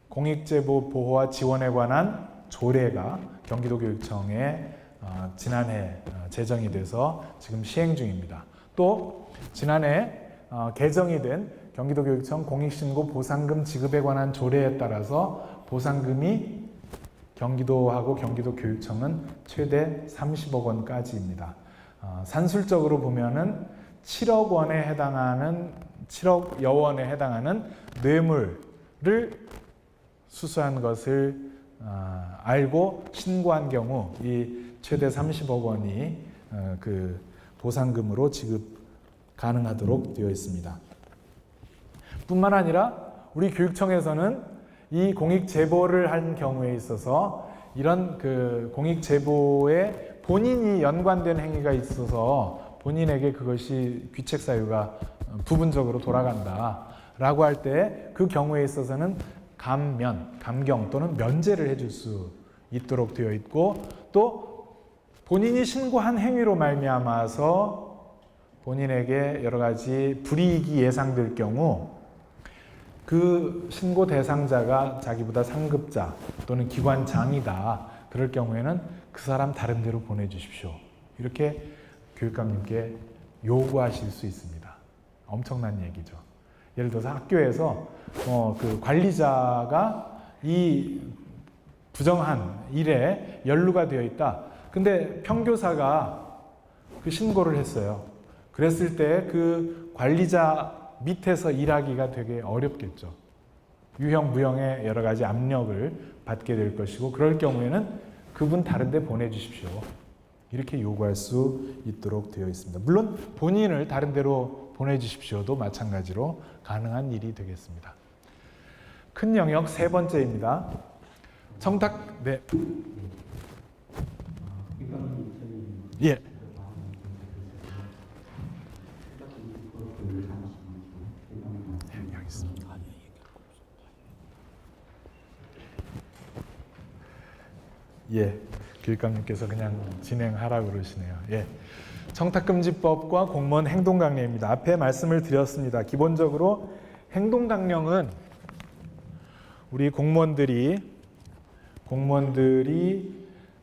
공익제보 보호와 지원에 관한 조례가 경기도교육청에 지난해 제정이 돼서 지금 시행 중입니다. 또 지난해 개정이 된 경기도교육청 공익신고 보상금 지급에 관한 조례에 따라서 보상금이 경기도하고 경기도교육청은 최대 30억 원까지입니다. 산술적으로 보면은 7억 원에 해당하는 7억여 원에 해당하는 뇌물을 수수한 것을 알고 신고한 경우 이 최대 30억 원이 그 보상금으로 지급 가능하도록 되어 있습니다. 뿐만 아니라 우리 교육청에서는 이 공익 제보를 한 경우에 있어서 이런 그 공익 제보에 본인이 연관된 행위가 있어서 본인에게 그것이 귀책 사유가 부분적으로 돌아간다라고 할 때 그 경우에 있어서는 감경 또는 면제를 해줄 수 있도록 되어 있고, 또 본인이 신고한 행위로 말미암아서 본인에게 여러 가지 불이익이 예상될 경우 그 신고 대상자가 자기보다 상급자 또는 기관장이다, 그럴 경우에는 그 사람 다른 데로 보내주십시오, 이렇게 교육감님께 요구하실 수 있습니다. 엄청난 얘기죠. 예를 들어서 학교에서 그 관리자가 이 부정한 일에 연루가 되어 있다. 근데 평교사가 그 신고를 했어요. 그랬을 때 그 관리자 밑에서 일하기가 되게 어렵겠죠. 유형, 무형의 여러 가지 압력을 받게 될 것이고, 그럴 경우에는 그분 다른 데 보내주십시오, 이렇게 요구할 수 있도록 되어 있습니다. 물론 본인을 다른 데로 보내주십시오도 마찬가지로 가능한 일이 되겠습니다. 큰 영역 세 번째입니다. 청탁, 네. 예. 예, 교육감님께서 그냥 진행하라고 그러시네요. 예, 청탁금지법과 공무원 행동강령입니다. 앞에 말씀을 드렸습니다. 기본적으로 행동강령은 우리 공무원들이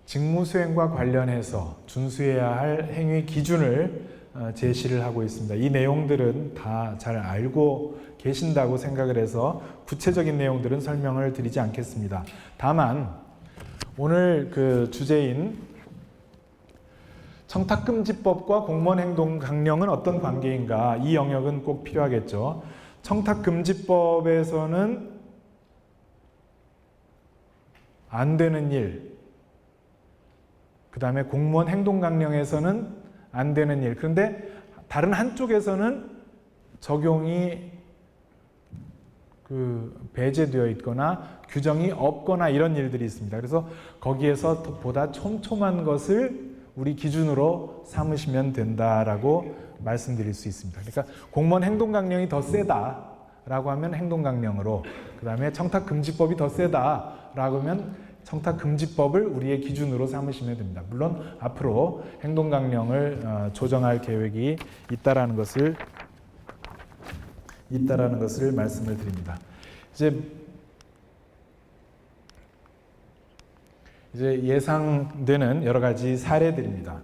직무수행과 관련해서 준수해야 할 행위 기준을 제시를 하고 있습니다. 이 내용들은 다 잘 알고 계신다고 생각을 해서 구체적인 내용들은 설명을 드리지 않겠습니다. 다만 오늘 그 주제인 청탁금지법과 공무원행동강령은 어떤 관계인가, 이 영역은 꼭 필요하겠죠. 청탁금지법에서는 안 되는 일, 그 다음에 공무원행동강령에서는 안 되는 일, 그런데 다른 한쪽에서는 적용이 배제되어 있거나 규정이 없거나 이런 일들이 있습니다. 그래서 거기에서 보다 촘촘한 것을 우리 기준으로 삼으시면 된다라고 말씀드릴 수 있습니다. 그러니까 공무원 행동강령이 더 세다라고 하면 행동강령으로, 그 다음에 청탁금지법이 더 세다라고 하면 청탁금지법을 우리의 기준으로 삼으시면 됩니다. 물론 앞으로 행동강령을 조정할 계획이 있다라는 것을 말씀을 드립니다. 이제 예상되는 여러 가지 사례들입니다.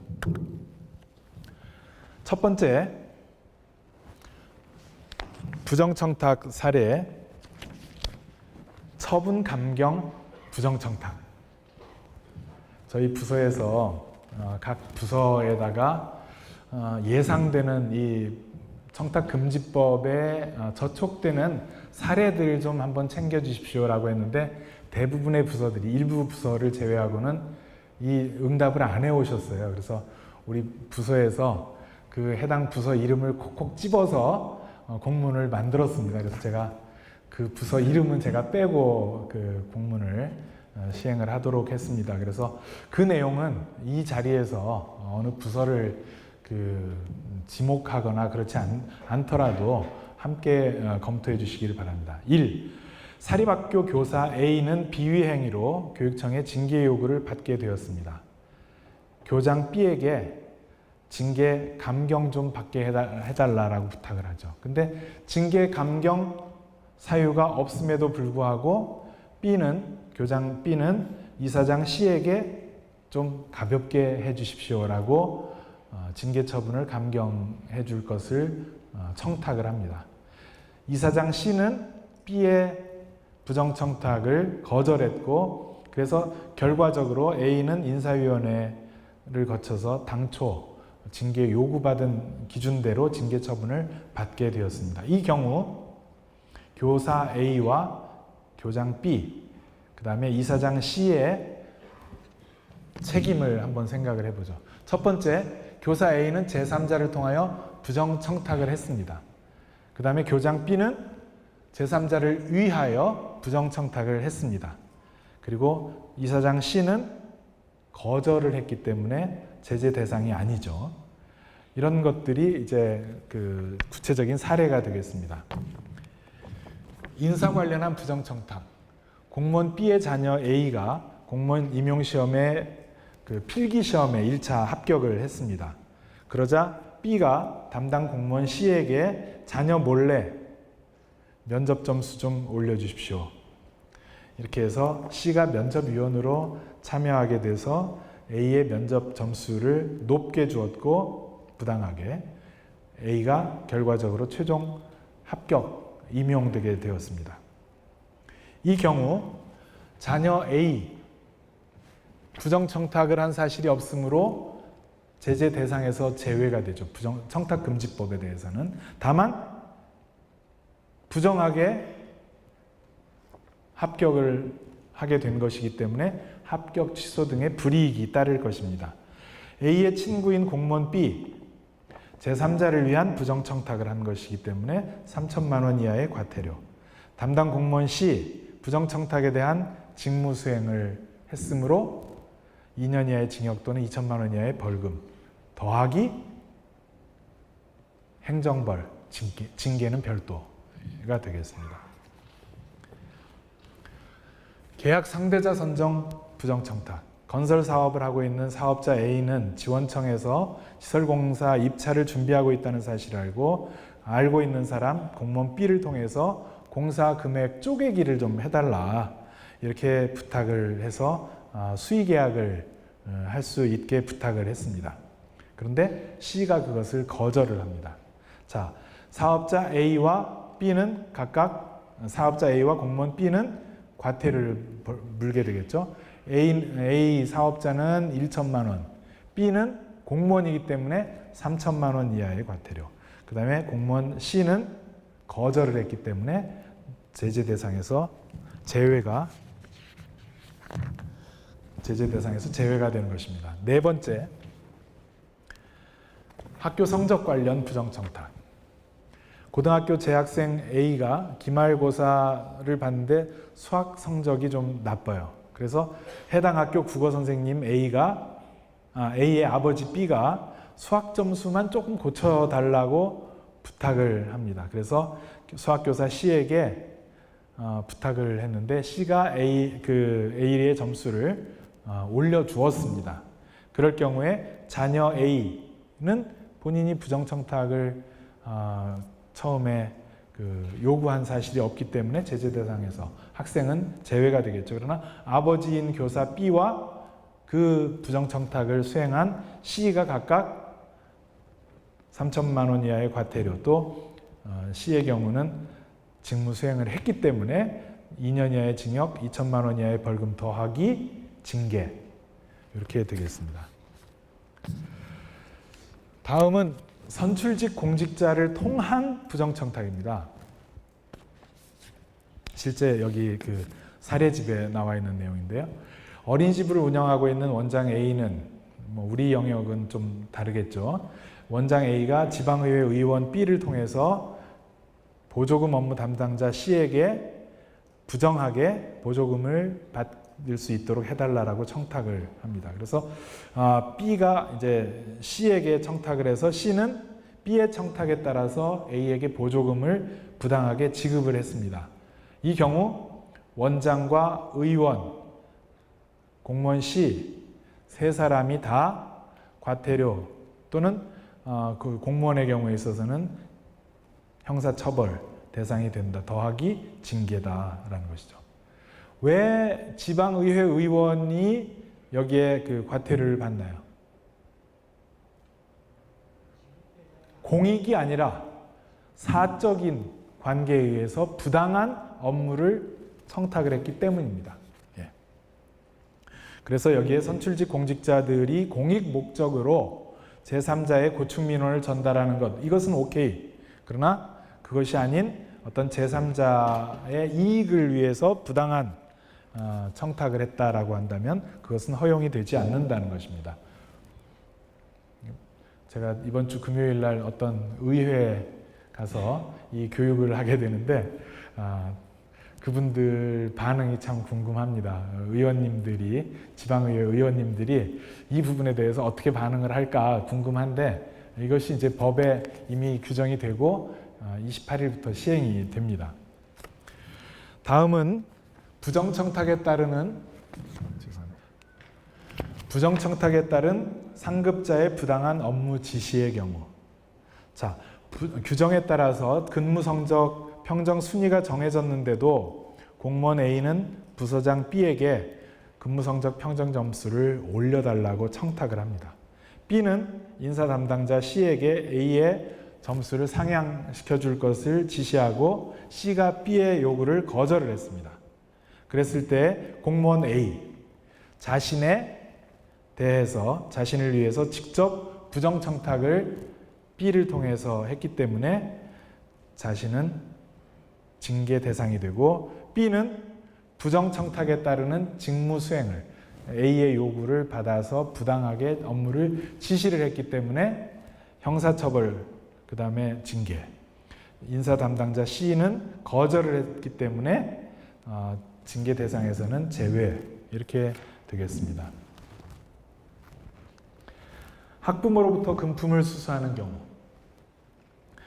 첫 번째, 부정청탁 사례, 처분 감경 부정청탁. 저희 부서에서 각 부서에다가 예상되는 이 청탁금지법에 저촉되는 사례들을 좀 한번 챙겨주십시오라고 했는데, 대부분의 부서들이, 일부 부서를 제외하고는 이 응답을 안 해오셨어요. 그래서 우리 부서에서 그 해당 부서 이름을 콕콕 집어서 공문을 만들었습니다. 그래서 제가 그 부서 이름은 제가 빼고 그 공문을 시행을 하도록 했습니다. 그래서 그 내용은 이 자리에서 어느 부서를 그 지목하거나 그렇지 않더라도 함께 검토해 주시기를 바랍니다. 1. 사립학교 교사 A는 비위 행위로 교육청의 징계 요구를 받게 되었습니다. 교장 B에게 징계 감경 좀 받게 해달라고 부탁을 하죠. 근데 징계 감경 사유가 없음에도 불구하고 교장 B는 이사장 C에게 좀 가볍게 해주십시오라고 징계 처분을 감경해 줄 것을 청탁을 합니다. 이사장 C는 B의 부정청탁을 거절했고, 그래서 결과적으로 A는 인사위원회를 거쳐서 당초 징계 요구받은 기준대로 징계 처분을 받게 되었습니다. 이 경우 교사 A와 교장 B, 그 다음에 이사장 C의 책임을 한번 생각을 해보죠. 첫 번째, 교사 A는 제3자를 통하여 부정청탁을 했습니다. 그 다음에 교장 B는 제3자를 위하여 부정청탁을 했습니다. 그리고 이사장 C는 거절을 했기 때문에 제재 대상이 아니죠. 이런 것들이 이제 그 구체적인 사례가 되겠습니다. 인사 관련한 부정청탁. 공무원 B의 자녀 A가 공무원 임용시험에 그 필기시험에 1차 합격을 했습니다. 그러자 B가 담당 공무원 C에게 자녀 몰래 면접 점수 좀 올려주십시오. 이렇게 해서 C가 면접위원으로 참여하게 돼서 A의 면접 점수를 높게 주었고 부당하게 A가 결과적으로 최종 합격, 임용되게 되었습니다. 이 경우 자녀 A 부정청탁을 한 사실이 없으므로 제재 대상에서 제외가 되죠. 청탁금지법에 대해서는. 다만 부정하게 합격을 하게 된 것이기 때문에 합격 취소 등의 불이익이 따를 것입니다. A의 친구인 공무원 B, 제3자를 위한 부정청탁을 한 것이기 때문에 3천만 원 이하의 과태료. 담당 공무원 C, 부정청탁에 대한 직무수행을 했으므로 2년 이하의 징역 또는 2천만 원 이하의 벌금 더하기 행정벌, 징계는 별도가 되겠습니다. 계약 상대자 선정 부정청탁. 건설 사업을 하고 있는 사업자 A는 지원청에서 시설공사 입찰을 준비하고 있다는 사실을 알고 있는 사람 공무원 B를 통해서 공사 금액 쪼개기를 좀 해달라 이렇게 부탁을 해서 수의계약을 할 수 있게 부탁을 했습니다. 그런데 C가 그것을 거절을 합니다. 자, 사업자 A와 B는 각각 사업자 A와 공무원 B는 과태료를 물게 되겠죠. A 사업자는 1천만 원, B는 공무원이기 때문에 3천만 원 이하의 과태료. 그 다음에 공무원 C는 거절을 했기 때문에 제재 대상에서 제외가 되는 것입니다. 네 번째, 학교 성적 관련 부정청탁. 고등학교 재학생 A가 기말고사를 봤는데 수학 성적이 좀 나빠요. 그래서 해당 학교 국어 선생님 A의 아버지 B가 수학 점수만 조금 고쳐달라고 부탁을 합니다. 그래서 수학교사 C에게 부탁을 했는데 C가 A의 점수를 올려주었습니다. 그럴 경우에 자녀 A는 본인이 부정청탁을 처음에 요구한 사실이 없기 때문에 제재 대상에서 학생은 제외가 되겠죠. 그러나 아버지인 교사 B와 그 부정청탁을 수행한 C가 각각 3천만 원 이하의 과태료, 또 C의 경우는 직무 수행을 했기 때문에 2년 이하의 징역, 2천만 원 이하의 벌금 더하기 징계, 이렇게 되겠습니다. 다음은 선출직 공직자를 통한 부정청탁입니다. 실제 여기 그 사례집에 나와 있는 내용인데요. 어린이집을 운영하고 있는 원장 A는 뭐 우리 영역은 좀 다르겠죠. 원장 A가 지방의회 의원 B를 통해서 보조금 업무 담당자 C에게 부정하게 보조금을 받을 수 있도록 해달라고 청탁을 합니다. 그래서 B가 이제 C에게 청탁을 해서 C는 B의 청탁에 따라서 A에게 보조금을 부당하게 지급을 했습니다. 이 경우 원장과 의원, 공무원 C 세 사람이 다 과태료 또는 그 공무원의 경우에 있어서는 형사처벌 대상이 된다. 더하기 징계다라는 것이죠. 왜 지방의회 의원이 여기에 그 과태료를 받나요? 공익이 아니라 사적인 관계에 의해서 부당한 업무를 청탁을 했기 때문입니다. 예. 그래서 여기에 선출직 공직자들이 공익 목적으로 제3자의 고충 민원을 전달하는 것, 이것은 오케이. 그러나 그것이 아닌 어떤 제3자의 이익을 위해서 부당한 청탁을 했다라고 한다면 그것은 허용이 되지 않는다는 것입니다. 제가 이번 주 금요일 날 어떤 의회에 가서 이 교육을 하게 되는데 그분들 반응이 참 궁금합니다. 의원님들이, 지방의회 의원님들이 이 부분에 대해서 어떻게 반응을 할까 궁금한데 이것이 이제 법에 이미 규정이 되고 28일부터 시행이 됩니다. 다음은 부정청탁에 따른 상급자의 부당한 업무 지시의 경우. 자, 규정에 따라서 근무 성적 평정 순위가 정해졌는데도 공무원 A는 부서장 B에게 근무 성적 평정 점수를 올려달라고 청탁을 합니다. B는 인사 담당자 C에게 A의 점수를 상향시켜 줄 것을 지시하고 C가 B의 요구를 거절을 했습니다. 그랬을 때 공무원 A 자신에 대해서 자신을 위해서 직접 부정청탁을 B를 통해서 했기 때문에 자신은 징계 대상이 되고 B는 부정청탁에 따르는 직무 수행을 A의 요구를 받아서 부당하게 업무를 지시를 했기 때문에 형사처벌, 그 다음에 징계. 인사 담당자 C는 거절을 했기 때문에 징계 대상에서는 제외, 이렇게 되겠습니다. 학부모로부터 금품을 수수하는 경우,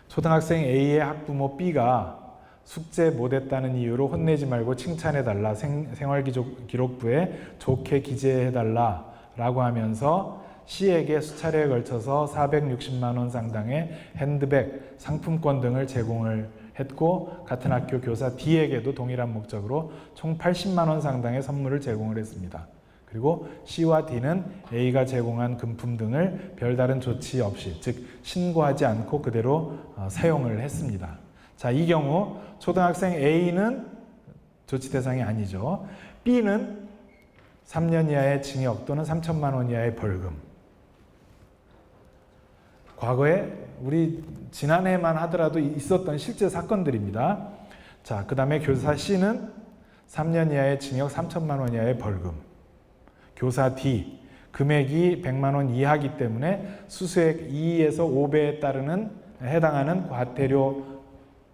초등학생 A의 학부모 B가 숙제 못했다는 이유로 혼내지 말고 칭찬해달라, 생활기록부에 좋게 기재해달라 라고 하면서 C에게 수차례에 걸쳐서 460만 원 상당의 핸드백, 상품권 등을 제공을 했고 같은 학교 교사 D에게도 동일한 목적으로 총 80만 원 상당의 선물을 제공을 했습니다. 그리고 C와 D는 A가 제공한 금품 등을 별다른 조치 없이, 즉 신고하지 않고 그대로 사용을 했습니다. 자, 이 경우 초등학생 A는 조치 대상이 아니죠. B는 3년 이하의 징역 또는 3천만 원 이하의 벌금. 과거에 우리 지난해만 하더라도 있었던 실제 사건들입니다. 자, 그 다음에 교사 C는 3년 이하의 징역 3천만 원 이하의 벌금. 교사 D, 금액이 100만 원 이하이기 때문에 수수액 2에서 5배에 따르는 해당하는 과태료,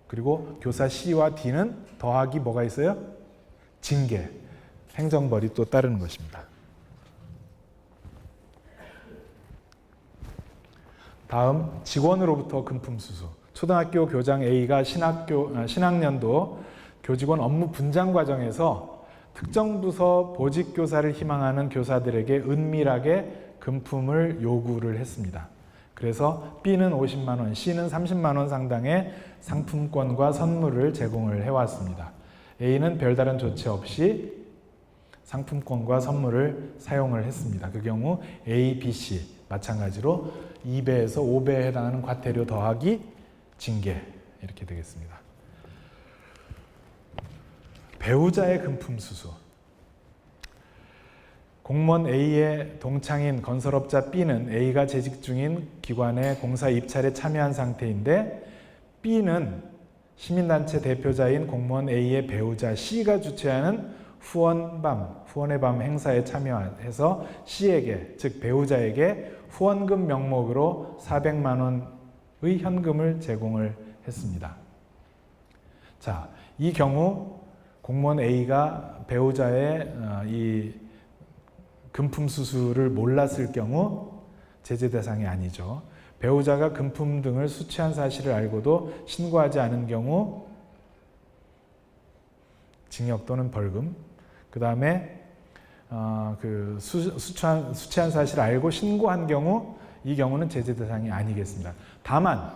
그리고 교사 C와 D는 더하기 뭐가 있어요? 징계, 행정벌이 또 따르는 것입니다. 다음, 직원으로부터 금품 수수. 초등학교 교장 A가 신학년도 교직원 업무 분장 과정에서 특정 부서 보직 교사를 희망하는 교사들에게 은밀하게 금품을 요구를 했습니다. 그래서 B는 50만 원, C는 30만 원 상당의 상품권과 선물을 제공을 해왔습니다. A는 별다른 조치 없이 상품권과 선물을 사용을 했습니다. 그 경우 A, B, C 마찬가지로 2배에서 5배에 해당하는 과태료 더하기 징계, 이렇게 되겠습니다. 배우자의 금품 수수. 공무원 A의 동창인 건설업자 B는 A가 재직 중인 기관의 공사 입찰에 참여한 상태인데 B는 시민단체 대표자인 공무원 A의 배우자 C가 주최하는 후원의 밤 행사에 참여해서 C에게, 즉 배우자에게 후원금 명목으로 400만 원의 현금을 제공을 했습니다. 자, 이 경우 공무원 A가 배우자의 이 금품 수수를 몰랐을 경우 제재 대상이 아니죠. 배우자가 금품 등을 수취한 사실을 알고도 신고하지 않은 경우 징역 또는 벌금. 그 다음에 수취한 사실을 알고 신고한 경우 이 경우는 제재 대상이 아니겠습니다. 다만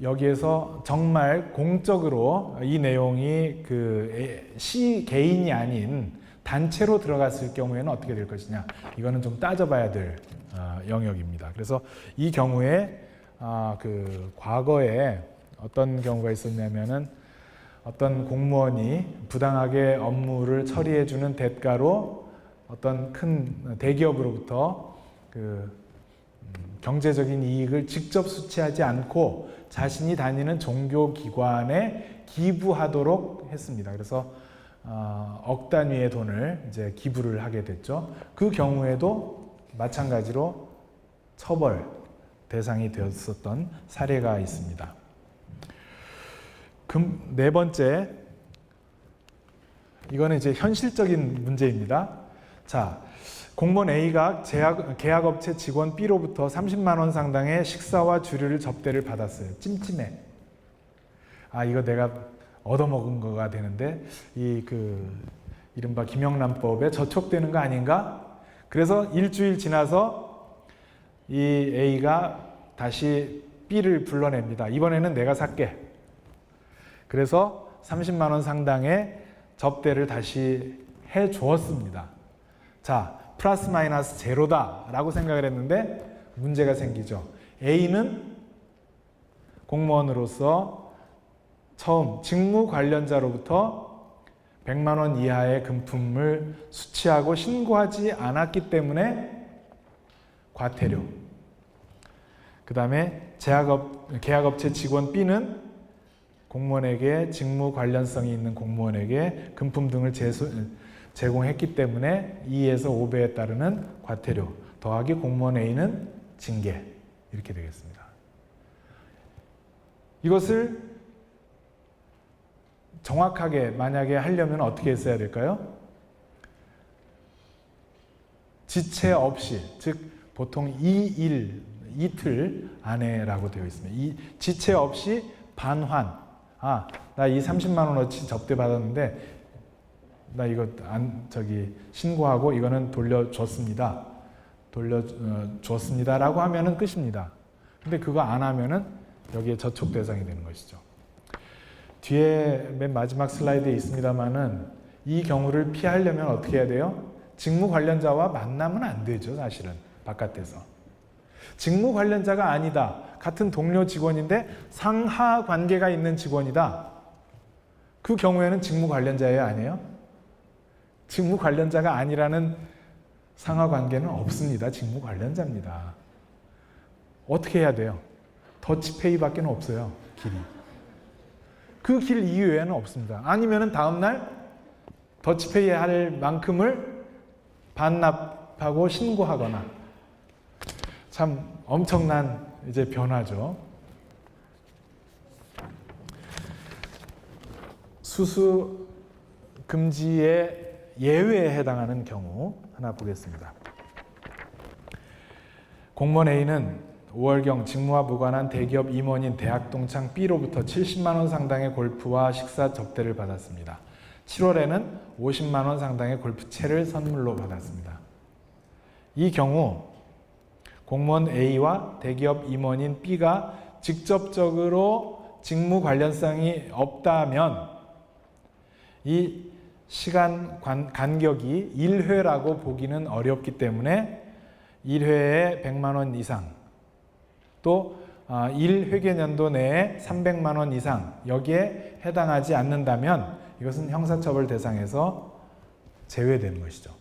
여기에서 정말 공적으로 이 내용이 시 개인이 아닌 단체로 들어갔을 경우에는 어떻게 될 것이냐, 이거는 좀 따져봐야 될 영역입니다. 그래서 이 경우에 과거에 어떤 경우가 있었냐면은 어떤 공무원이 부당하게 업무를 처리해주는 대가로 어떤 큰 대기업으로부터 경제적인 이익을 직접 수취하지 않고 자신이 다니는 종교기관에 기부하도록 했습니다. 그래서 억 단위의 돈을 이제 기부를 하게 됐죠. 그 경우에도 마찬가지로 처벌 대상이 되었었던 사례가 있습니다. 네 번째, 이거는 이제 현실적인 문제입니다. 자, 공무원 A가 계약업체 직원 B로부터 30만 원 상당의 식사와 주류를 접대를 받았어요. 찜찜해. 이거 내가 얻어먹은 거가 되는데 이른바 김영란법에 저촉되는 거 아닌가? 그래서 일주일 지나서 이 A가 다시 B를 불러냅니다. 이번에는 내가 살게. 그래서 30만 원 상당의 접대를 다시 해 주었습니다. 자, 플러스 마이너스 제로다 라고 생각을 했는데 문제가 생기죠. A는 공무원으로서 처음 직무 관련자로부터 100만 원 이하의 금품을 수취하고 신고하지 않았기 때문에 과태료. 그 다음에 계약업체 직원 B는 공무원에게 직무 관련성이 있는 공무원에게 금품 등을 제공했기 때문에 2에서 5배에 따르는 과태료 더하기 공무원 A는 징계, 이렇게 되겠습니다. 이것을 정확하게 만약에 하려면 어떻게 했어야 될까요? 지체 없이, 즉 보통 2일, 이틀 안에라고 되어 있습니다. 이 지체 없이 반환. 나 이 30만 원어치 접대 받았는데 나 이거 신고하고 이거는 돌려줬습니다. 돌려줬습니다라고 하면은 끝입니다. 근데 그거 안 하면은 여기에 저촉 대상이 되는 것이죠. 뒤에 맨 마지막 슬라이드에 있습니다만은 이 경우를 피하려면 어떻게 해야 돼요? 직무 관련자와 만나면 안 되죠, 사실은 바깥에서. 직무 관련자가 아니다. 같은 동료 직원인데 상하 관계가 있는 직원이다. 그 경우에는 직무 관련자예요, 아니에요? 직무 관련자가 아니라는 상하 관계는 없습니다. 직무 관련자입니다. 어떻게 해야 돼요? 더치페이밖에 없어요, 길이. 그 길 이외에는 없습니다. 아니면은 다음날 더치페이 할 만큼을 반납하고 신고하거나. 참 엄청난 이제 변화죠. 수수 금지의 예외에 해당하는 경우 하나 보겠습니다. 공무원 A는 5월경 직무와 무관한 대기업 임원인 대학 동창 B로부터 70만 원 상당의 골프와 식사 접대를 받았습니다. 7월에는 50만 원 상당의 골프채를 선물로 받았습니다. 이 경우 공무원 A와 대기업 임원인 B가 직접적으로 직무 관련성이 없다면 이 시간 간격이 1회라고 보기는 어렵기 때문에 1회에 100만 원 이상 또 1회계년도 내에 300만 원 이상 여기에 해당하지 않는다면 이것은 형사처벌 대상에서 제외되는 것이죠.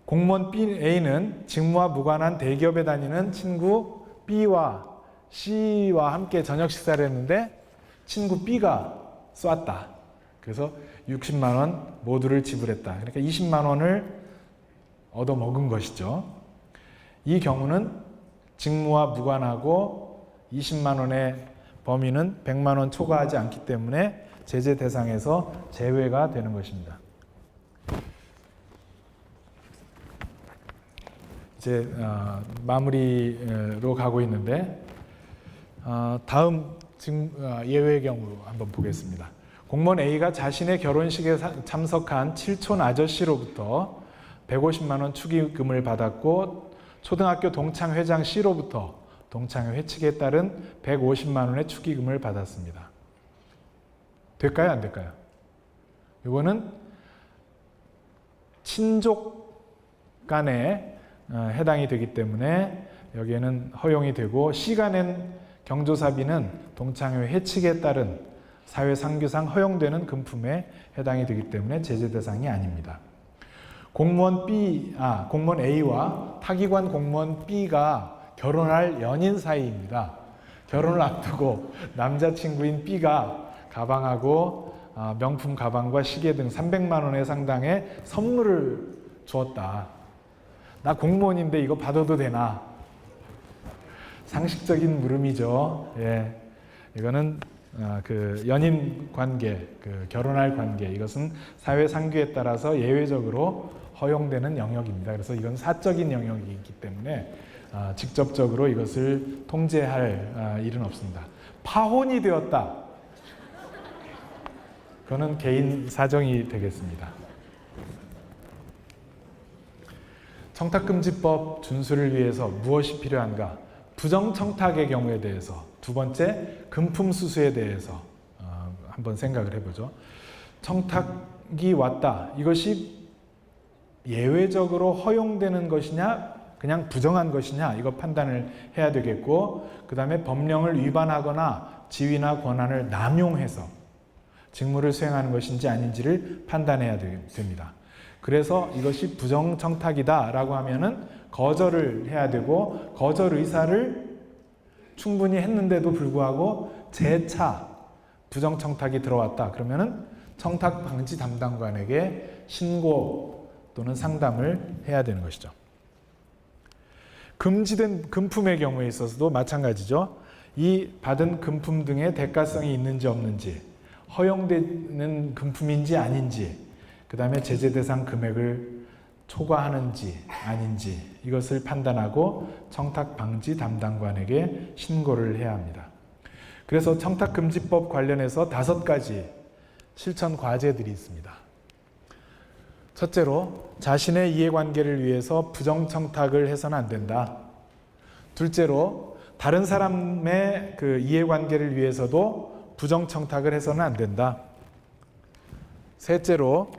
공무원 A는 직무와 무관한 대기업에 다니는 친구 B와 C와 함께 저녁 식사를 했는데 친구 B가 쐈다. 그래서 60만 원 모두를 지불했다. 그러니까 20만 원을 얻어먹은 것이죠. 이 경우는 직무와 무관하고 20만 원의 범위는 100만 원 초과하지 않기 때문에 제재 대상에서 제외가 되는 것입니다. 이제 마무리로 가고 있는데 다음 예외의 경우 한번 보겠습니다. 공무원 A가 자신의 결혼식에 참석한 칠촌 아저씨로부터 150만 원 축의금을 받았고 초등학교 동창 회장 C로부터 동창회 회칙에 따른 150만 원의 축의금을 받았습니다. 될까요? 안 될까요? 이거는 친족 간에 해당이 되기 때문에 여기에는 허용이 되고 C가 낸 경조사비는 동창회 회칙에 따른 사회상규상 허용되는 금품에 해당이 되기 때문에 제재 대상이 아닙니다. 공무원 A와 타기관 공무원 B가 결혼할 연인 사이입니다. 결혼을 앞두고 남자친구인 B가 가방하고 명품 가방과 시계 등 300만 원의 상당의 선물을 주었다. 나 공무원인데 이거 받아도 되나? 상식적인 물음이죠. 예. 이거는 그 연인 관계, 그 결혼할 관계, 이것은 사회 상규에 따라서 예외적으로 허용되는 영역입니다. 그래서 이건 사적인 영역이기 때문에 직접적으로 이것을 통제할 일은 없습니다. 파혼이 되었다. 그거는 개인 사정이 되겠습니다. 청탁금지법 준수를 위해서 무엇이 필요한가? 부정청탁의 경우에 대해서, 두 번째 금품수수에 대해서 한번 생각을 해보죠. 청탁이 왔다. 이것이 예외적으로 허용되는 것이냐 그냥 부정한 것이냐 이거 판단을 해야 되겠고, 그 다음에 법령을 위반하거나 지위나 권한을 남용해서 직무를 수행하는 것인지 아닌지를 판단해야 됩니다. 그래서 이것이 부정청탁이다 라고 하면은 거절을 해야 되고, 거절 의사를 충분히 했는데도 불구하고 재차 부정청탁이 들어왔다 그러면은 청탁방지 담당관에게 신고 또는 상담을 해야 되는 것이죠. 금지된 금품의 경우에 있어서도 마찬가지죠. 이 받은 금품 등의 대가성이 있는지 없는지, 허용되는 금품인지 아닌지, 그 다음에 제재 대상 금액을 초과하는지 아닌지 이것을 판단하고 청탁방지 담당관에게 신고를 해야 합니다. 그래서 청탁금지법 관련해서 5가지 실천 과제들이 있습니다. 첫째로, 자신의 이해관계를 위해서 부정청탁을 해서는 안 된다. 둘째로, 다른 사람의 그 이해관계를 위해서도 부정청탁을 해서는 안 된다. 셋째로,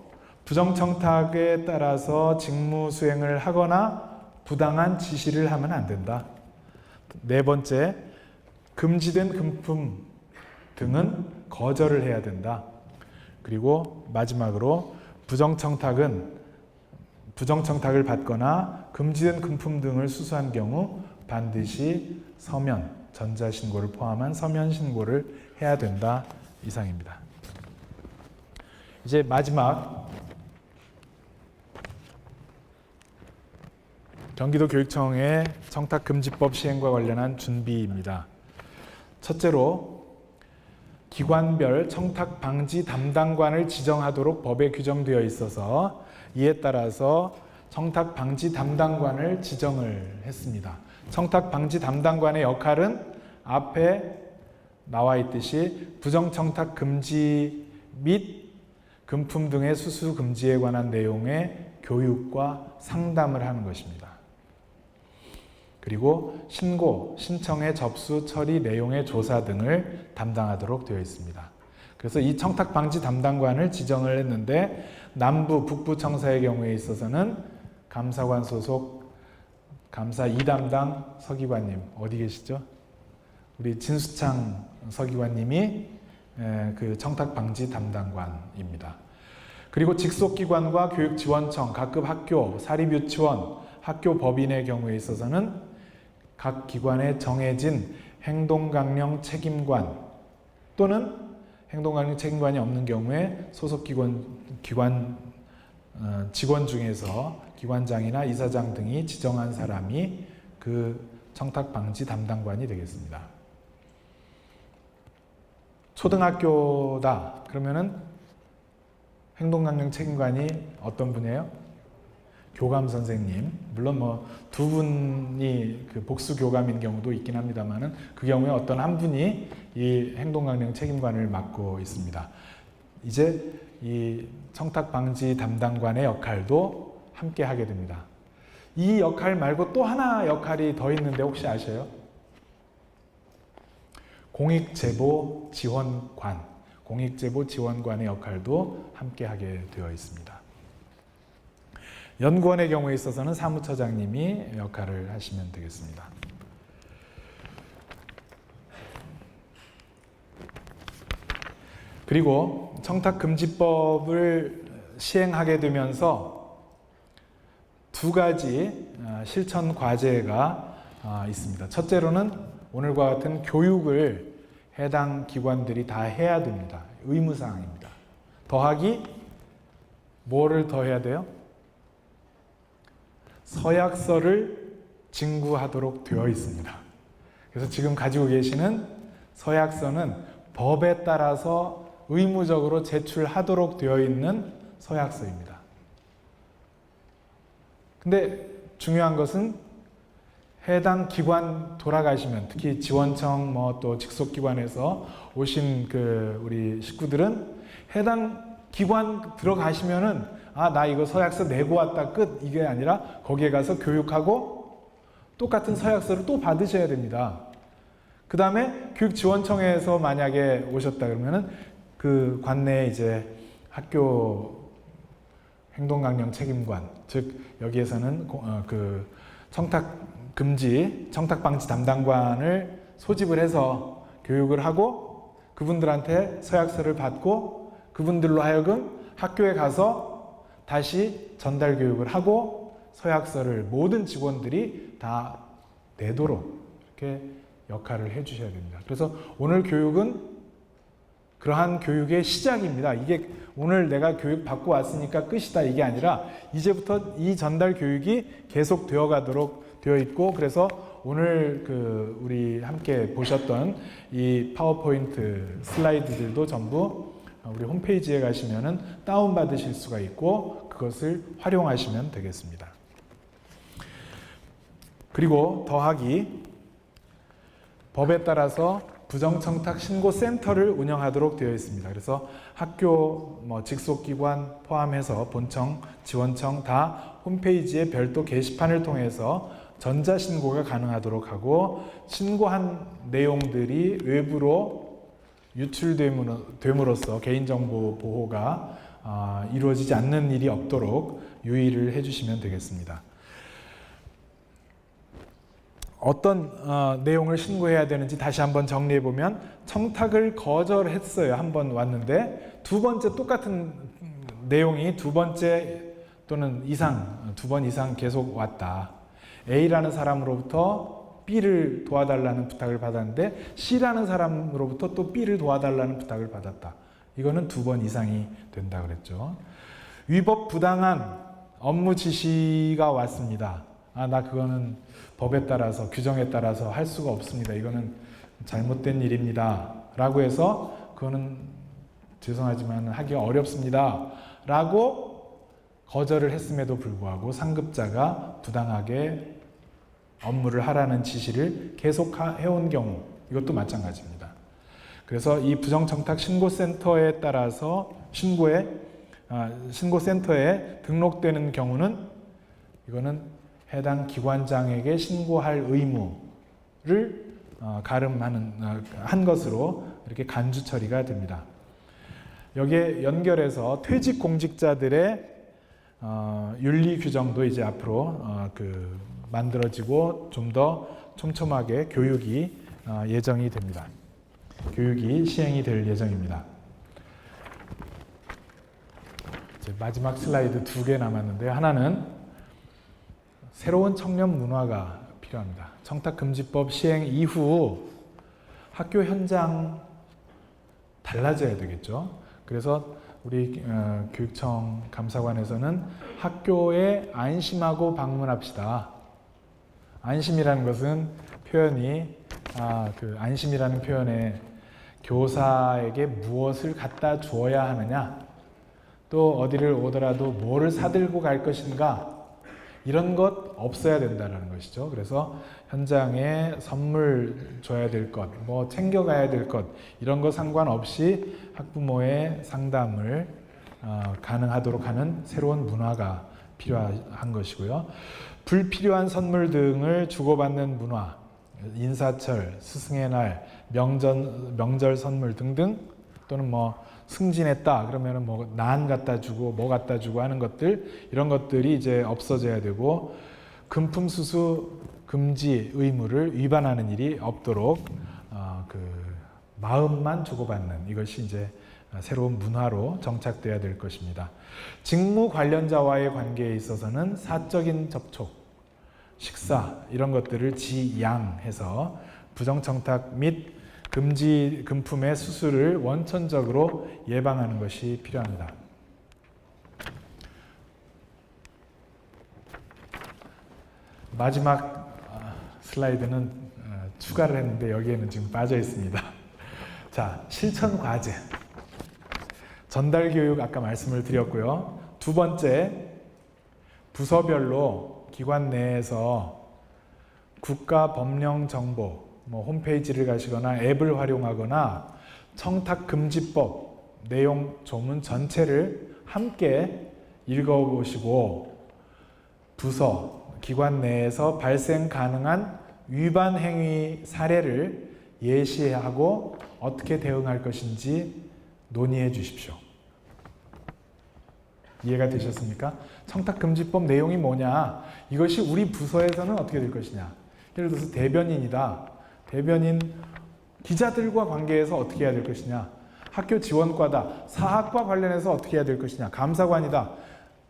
부정청탁에 따라서 직무 수행을 하거나 부당한 지시를 하면 안 된다. 네 번째, 금지된 금품 등은 거절을 해야 된다. 그리고 마지막으로 부정청탁을 받거나 금지된 금품 등을 수수한 경우 반드시 서면, 전자신고를 포함한 서면 신고를 해야 된다. 이상입니다. 이제 마지막 경기도교육청의 청탁금지법 시행과 관련한 준비입니다. 첫째로, 기관별 청탁방지 담당관을 지정하도록 법에 규정되어 있어서 이에 따라서 청탁방지 담당관을 지정을 했습니다. 청탁방지 담당관의 역할은 앞에 나와 있듯이 부정청탁 금지 및 금품 등의 수수 금지에 관한 내용의 교육과 상담을 하는 것입니다. 그리고 신고, 신청의 접수, 처리, 내용의 조사 등을 담당하도록 되어 있습니다. 그래서 이 청탁방지 담당관을 지정을 했는데, 남부, 북부 청사의 경우에 있어서는 감사관 소속 감사 2담당 서기관님, 어디 계시죠? 우리 진수창 서기관님이 그 청탁방지 담당관입니다. 그리고 직속기관과 교육지원청, 각급 학교, 사립유치원, 학교 법인의 경우에 있어서는 각 기관에 정해진 행동강령 책임관 또는 행동강령 책임관이 없는 경우에 소속 기관 직원 중에서 기관장이나 이사장 등이 지정한 사람이 그 청탁 방지 담당관이 되겠습니다. 초등학교다 그러면은 행동강령 책임관이 어떤 분이에요? 교감 선생님. 물론 뭐 두 분이 그 복수 교감인 경우도 있긴 합니다만은 그 경우에 어떤 한 분이 이 행동강령 책임관을 맡고 있습니다. 이제 이 청탁 방지 담당관의 역할도 함께 하게 됩니다. 이 역할 말고 또 하나 역할이 더 있는데 혹시 아셔요? 공익제보 지원관. 공익제보 지원관의 역할도 함께 하게 되어 있습니다. 연구원의 경우에 있어서는 사무처장님이 역할을 하시면 되겠습니다. 그리고 청탁금지법을 시행하게 되면서 두 가지 실천 과제가 있습니다. 첫째로는 오늘과 같은 교육을 해당 기관들이 다 해야 됩니다. 의무사항입니다. 더하기 뭐를 더 해야 돼요? 서약서를 진구하도록 되어 있습니다. 그래서 지금 가지고 계시는 서약서는 법에 따라서 의무적으로 제출하도록 되어 있는 서약서입니다. 근데 중요한 것은 해당 기관 돌아가시면, 특히 지원청 또 직속기관에서 오신 우리 식구들은 해당 기관 들어가시면은 나 이거 서약서 내고 왔다 끝 이게 아니라 거기에 가서 교육하고 똑같은 서약서를 또 받으셔야 됩니다. 그 다음에 교육지원청에서 만약에 오셨다 그러면은 그 관내에 이제 학교 행동강령 책임관, 즉 여기에서는 그 청탁방지 담당관을 소집을 해서 교육을 하고 그분들한테 서약서를 받고 그분들로 하여금 학교에 가서 다시 전달 교육을 하고 서약서를 모든 직원들이 다 내도록 이렇게 역할을 해주셔야 됩니다. 그래서 오늘 교육은 그러한 교육의 시작입니다. 이게 오늘 내가 교육 받고 왔으니까 끝이다 이게 아니라 이제부터 이 전달 교육이 계속 되어 가도록 되어 있고, 그래서 오늘 우리 함께 보셨던 이 파워포인트 슬라이드들도 전부 우리 홈페이지에 가시면은 다운받으실 수가 있고 그것을 활용하시면 되겠습니다. 그리고 더하기 법에 따라서 부정청탁 신고센터를 운영하도록 되어 있습니다. 그래서 학교 직속기관 포함해서 본청, 지원청 다 홈페이지에 별도 게시판을 통해서 전자신고가 가능하도록 하고, 신고한 내용들이 외부로 유출됨으로써 개인정보 보호가 이루어지지 않는 일이 없도록 유의를 해주시면 되겠습니다. 어떤 내용을 신고해야 되는지 다시 한번 정리해보면, 청탁을 거절했어요. 한 번 왔는데 두 번째 똑같은 내용이 두 번째 또는 두 번 이상 계속 왔다. A라는 사람으로부터 B를 도와달라는 부탁을 받았는데 C라는 사람으로부터 또 B를 도와달라는 부탁을 받았다. 이거는 두 번 이상이 된다 그랬죠. 위법 부당한 업무 지시가 왔습니다. 나 그거는 법에 따라서 규정에 따라서 할 수가 없습니다. 이거는 잘못된 일입니다. 라고 해서 그거는 죄송하지만 하기가 어렵습니다. 라고 거절을 했음에도 불구하고 상급자가 부당하게 업무를 하라는 지시를 계속 해온 경우, 이것도 마찬가지입니다. 그래서 이 부정청탁 신고센터에 따라서 신고센터에 등록되는 경우는 이거는 해당 기관장에게 신고할 의무를 한 것으로 이렇게 간주 처리가 됩니다. 여기에 연결해서 퇴직 공직자들의 윤리 규정도 이제 앞으로 만들어지고 좀 더 촘촘하게 교육이 예정이 됩니다. 교육이 시행이 될 예정입니다. 이제 마지막 슬라이드 2개 남았는데요. 하나는 새로운 청년 문화가 필요합니다. 청탁금지법 시행 이후 학교 현장에 달라져야 되겠죠. 그래서 우리 교육청 감사관에서는 학교에 안심하고 방문합시다. 안심이라는 것은 표현이 그 안심이라는 표현에 교사에게 무엇을 갖다 주어야 하느냐, 또 어디를 오더라도 뭐를 사들고 갈 것인가, 이런 것 없어야 된다는 것이죠. 그래서 현장에 선물 줘야 될 것, 뭐 챙겨가야 될 것, 이런 거 상관없이 학부모의 상담을 가능하도록 하는 새로운 문화가 필요한 것이고요. 불필요한 선물 등을 주고받는 문화, 인사철, 스승의 날, 명절 선물 등등, 또는 뭐 승진했다 그러면은 뭐 난 갖다 주고 뭐 갖다 주고 하는 것들, 이런 것들이 이제 없어져야 되고, 금품 수수 금지 의무를 위반하는 일이 없도록 그 마음만 주고받는, 이것이 이제 새로운 문화로 정착돼야 될 것입니다. 직무 관련자와의 관계에 있어서는 사적인 접촉, 식사 이런 것들을 지양해서 부정청탁 및 금지 금품의 수수를 원천적으로 예방하는 것이 필요합니다. 마지막 슬라이드는 추가를 했는데 여기에는 지금 빠져 있습니다. 자, 실천 과제. 전달 교육 아까 말씀을 드렸고요. 두 번째, 부서별로 기관 내에서 국가 법령 정보, 뭐 홈페이지를 가시거나 앱을 활용하거나 청탁금지법 내용 조문 전체를 함께 읽어보시고, 부서, 기관 내에서 발생 가능한 위반 행위 사례를 예시하고 어떻게 대응할 것인지 논의해 주십시오. 이해가 되셨습니까? 청탁금지법 내용이 뭐냐? 이것이 우리 부서에서는 어떻게 될 것이냐? 예를 들어서 대변인이다. 대변인 기자들과 관계해서 어떻게 해야 될 것이냐? 학교 지원과다. 사학과 관련해서 어떻게 해야 될 것이냐? 감사관이다.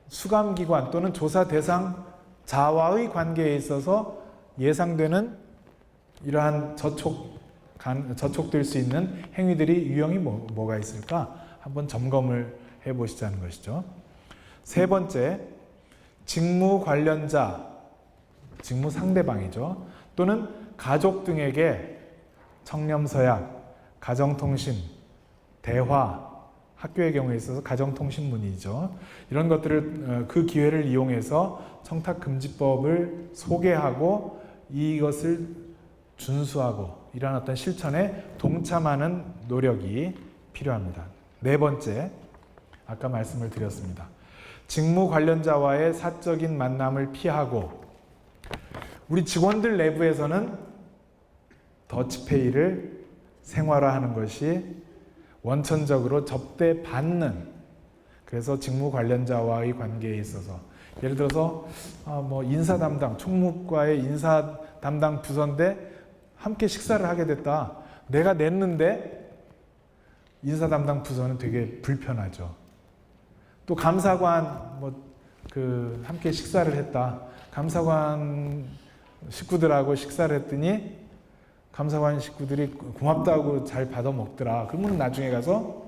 수감기관 또는 조사 대상자와의 관계에 있어서 예상되는 이러한 저촉될 수 있는 행위들이 유형이 뭐가 있을까? 한번 점검을 해보시자는 것이죠. 세 번째, 직무 관련자, 직무 상대방이죠. 또는 가족 등에게 청렴서약, 가정통신, 대화, 학교의 경우에 있어서 가정통신문이죠. 이런 것들을 그 기회를 이용해서 청탁금지법을 소개하고 이것을 준수하고 이러한 어떤 실천에 동참하는 노력이 필요합니다. 네 번째, 아까 말씀을 드렸습니다. 직무 관련자와의 사적인 만남을 피하고, 우리 직원들 내부에서는 더치페이를 생활화하는 것이 원천적으로 접대받는, 그래서 직무 관련자와의 관계에 있어서 예를 들어서 뭐 인사 담당, 총무과의 인사 담당 부서인데 함께 식사를 하게 됐다. 내가 냈는데 인사 담당 부서는 되게 불편하죠. 또 감사관 함께 식사를 했다. 감사관 식구들하고 식사를 했더니 감사관 식구들이 고맙다고 잘 받아 먹더라. 그러면 나중에 가서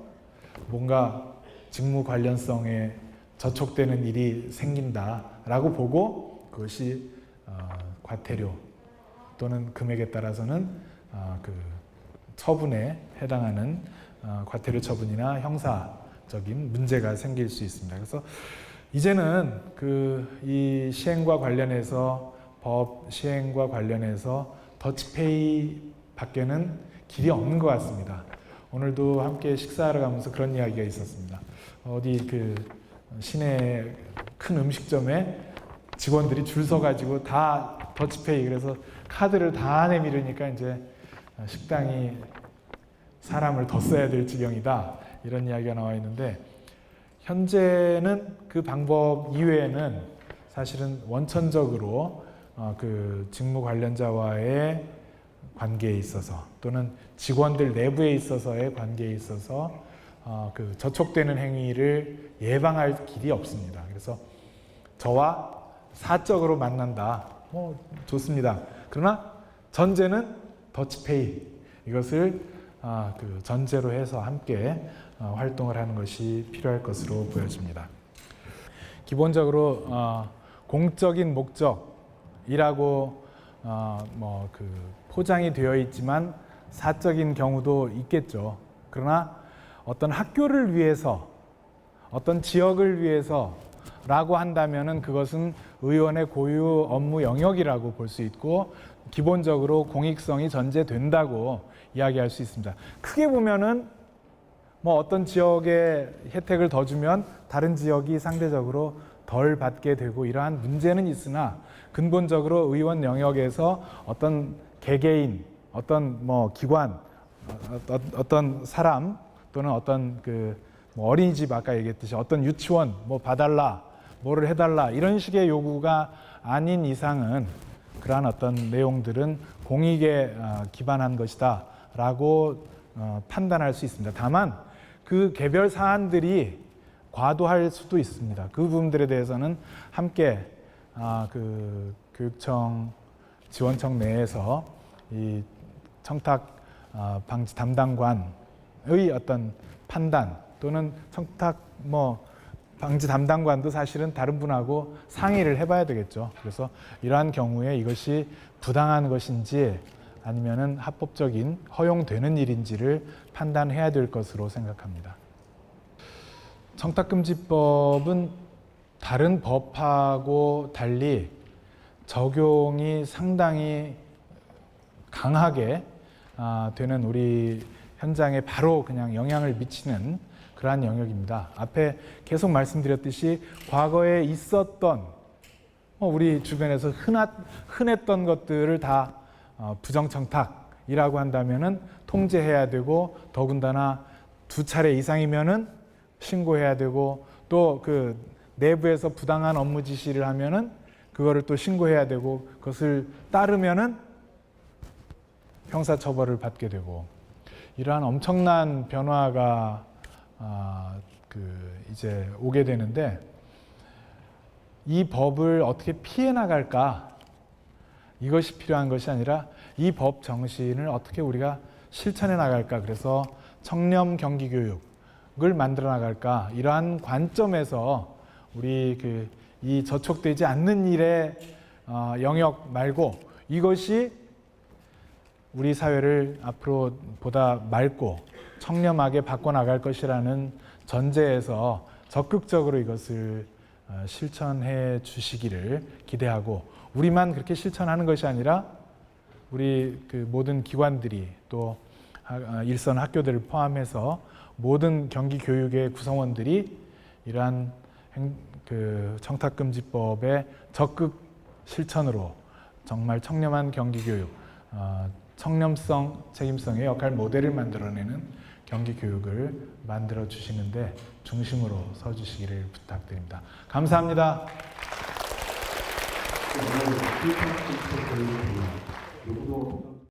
뭔가 직무 관련성에 저촉되는 일이 생긴다라고 보고 그것이 과태료 또는 금액에 따라서는 그 처분에 해당하는 과태료 처분이나 형사적인 문제가 생길 수 있습니다. 그래서 이제는 이 시행과 관련해서 법 시행과 관련해서 더치페이 밖에는 길이 없는 것 같습니다. 오늘도 함께 식사하러 가면서 그런 이야기가 있었습니다. 어디 그 시내 큰 음식점에 직원들이 줄 서가지고 다 더치페이, 그래서 카드를 다 내밀으니까 이제 식당이 사람을 더 써야 될 지경이다. 이런 이야기가 나와 있는데, 현재는 그 방법 이외에는 사실은 원천적으로 그 직무 관련자와의 관계에 있어서 또는 직원들 내부에 있어서의 관계에 있어서 그 저촉되는 행위를 예방할 길이 없습니다. 그래서 저와 사적으로 만난다. 좋습니다. 그러나 전제는 더치페이, 이것을 그 전제로 해서 함께 활동을 하는 것이 필요할 것으로 보여집니다. 기본적으로 공적인 목적이라고 그 포장이 되어 있지만 사적인 경우도 있겠죠. 그러나 어떤 학교를 위해서, 어떤 지역을 위해서라고 한다면은 그것은 의원의 고유 업무 영역이라고 볼 수 있고 기본적으로 공익성이 전제된다고 이야기할 수 있습니다. 크게 보면은 어떤 지역에 혜택을 더 주면 다른 지역이 상대적으로 덜 받게 되고 이러한 문제는 있으나 근본적으로 의원 영역에서 어떤 개개인, 어떤 기관, 어떤 사람 또는 어떤 어린이집 아까 얘기했듯이 어떤 유치원 봐달라, 뭐를 해달라 이런 식의 요구가 아닌 이상은 그러한 어떤 내용들은 공익에 기반한 것이다라고 판단할 수 있습니다. 다만 그 개별 사안들이 과도할 수도 있습니다. 그 부분들에 대해서는 함께 그 교육청 지원청 내에서 이 청탁 방지 담당관의 어떤 판단 또는 청탁 방지 담당관도 사실은 다른 분하고 상의를 해봐야 되겠죠. 그래서 이러한 경우에 이것이 부당한 것인지 아니면은 합법적인 허용되는 일인지를 판단해야 될 것으로 생각합니다. 청탁금지법은 다른 법하고 달리 적용이 상당히 강하게 되는 우리 현장에 바로 그냥 영향을 미치는 그러한 영역입니다. 앞에 계속 말씀드렸듯이 과거에 있었던 우리 주변에서 흔했던 것들을 다 부정청탁이라고 한다면은 통제해야 되고 더군다나 2차례 이상이면은 신고해야 되고 또 그 내부에서 부당한 업무 지시를 하면은 그거를 또 신고해야 되고 그것을 따르면은 형사처벌을 받게 되고 이러한 엄청난 변화가 이제 오게 되는데 이 법을 어떻게 피해 나갈까? 이것이 필요한 것이 아니라 이 법 정신을 어떻게 우리가 실천해 나갈까? 그래서 청렴 경기 교육을 만들어 나갈까? 이러한 관점에서 우리 이 저촉되지 않는 일의 영역 말고 이것이 우리 사회를 앞으로 보다 맑고 청렴하게 바꿔나갈 것이라는 전제에서 적극적으로 이것을 실천해 주시기를 기대하고 우리만 그렇게 실천하는 것이 아니라 우리 모든 기관들이 또 일선 학교들을 포함해서 모든 경기 교육의 구성원들이 이러한 청탁금지법의 적극 실천으로 정말 청렴한 경기 교육, 청렴성, 책임성의 역할 모델을 만들어내는 경기 교육을 만들어 주시는데 중심으로 서 주시기를 부탁드립니다. 감사합니다. 그리고